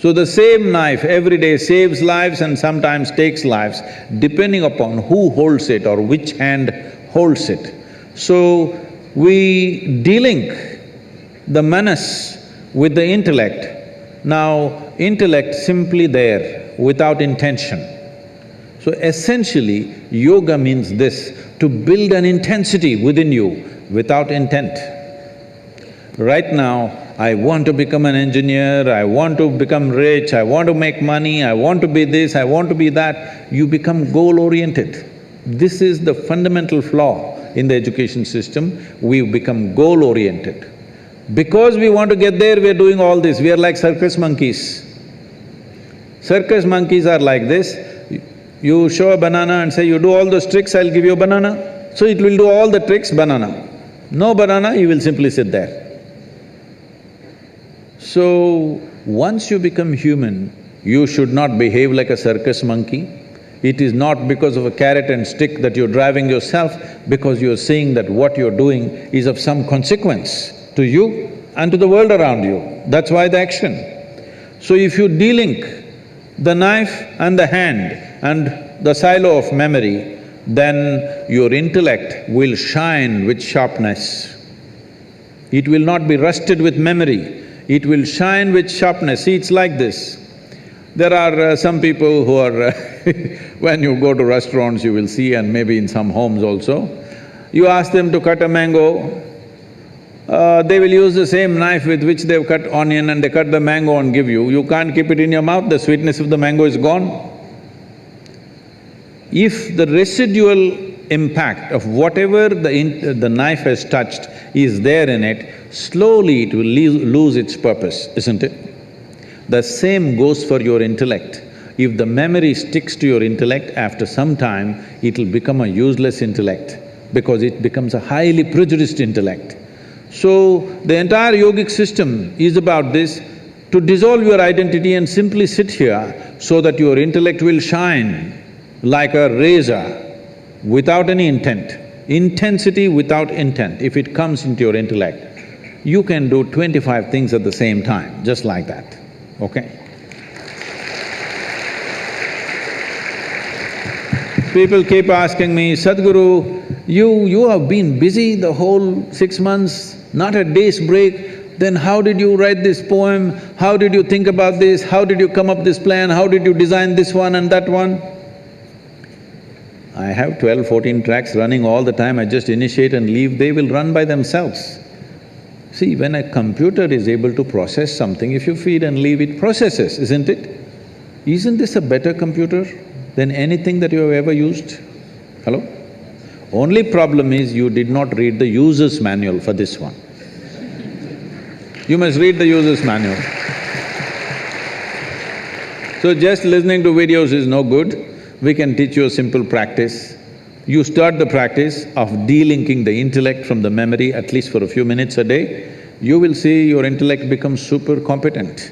Speaker 6: So the same knife every day saves lives and sometimes takes lives, depending upon who holds it or which hand holds it. So we delink the manas with the intellect. Now, intellect simply there, without intention. So essentially, yoga means this, to build an intensity within you without intent. Right now, I want to become an engineer, I want to become rich, I want to make money, I want to be this, I want to be that. You become goal-oriented. This is the fundamental flaw in the education system. We've become goal-oriented. Because we want to get there, we're doing all this. We are like circus monkeys. Circus monkeys are like this. You show a banana and say, you do all those tricks, I'll give you a banana. So it will do all the tricks, banana. No banana, you will simply sit there. So, once you become human, you should not behave like a circus monkey. It is not because of a carrot and stick that you're driving yourself, because you're seeing that what you're doing is of some consequence to you and to the world around you. That's why the action. So if you delink the knife and the hand and the silo of memory, then your intellect will shine with sharpness. It will not be rusted with memory, it will shine with sharpness. See, it's like this. There are some people who are when you go to restaurants, you will see, and maybe in some homes also, you ask them to cut a mango, they will use the same knife with which they've cut onion and they cut the mango and give you. You can't keep it in your mouth, the sweetness of the mango is gone. If the residual impact of whatever the knife has touched is there in it, slowly it will lose its purpose, isn't it? The same goes for your intellect. If the memory sticks to your intellect, after some time, it'll become a useless intellect because it becomes a highly prejudiced intellect. So, the entire yogic system is about this, to dissolve your identity and simply sit here so that your intellect will shine like a razor without any intent. Intensity without intent, if it comes into your intellect, you can do 25 things at the same time, just like that, okay? People keep asking me, Sadhguru, you have been busy the whole 6 months, not a day's break, then how did you write this poem? How did you think about this? How did you come up this plan? How did you design this one and that one? I have 12, 14 tracks running all the time, I just initiate and leave, they will run by themselves. See, when a computer is able to process something, if you feed and leave, it processes, isn't it? Isn't this a better computer than anything that you have ever used? Hello? Only problem is you did not read the user's manual for this one. You must read the user's manual. So just listening to videos is no good. We can teach you a simple practice. You start the practice of delinking the intellect from the memory at least for a few minutes a day. You will see your intellect becomes super competent.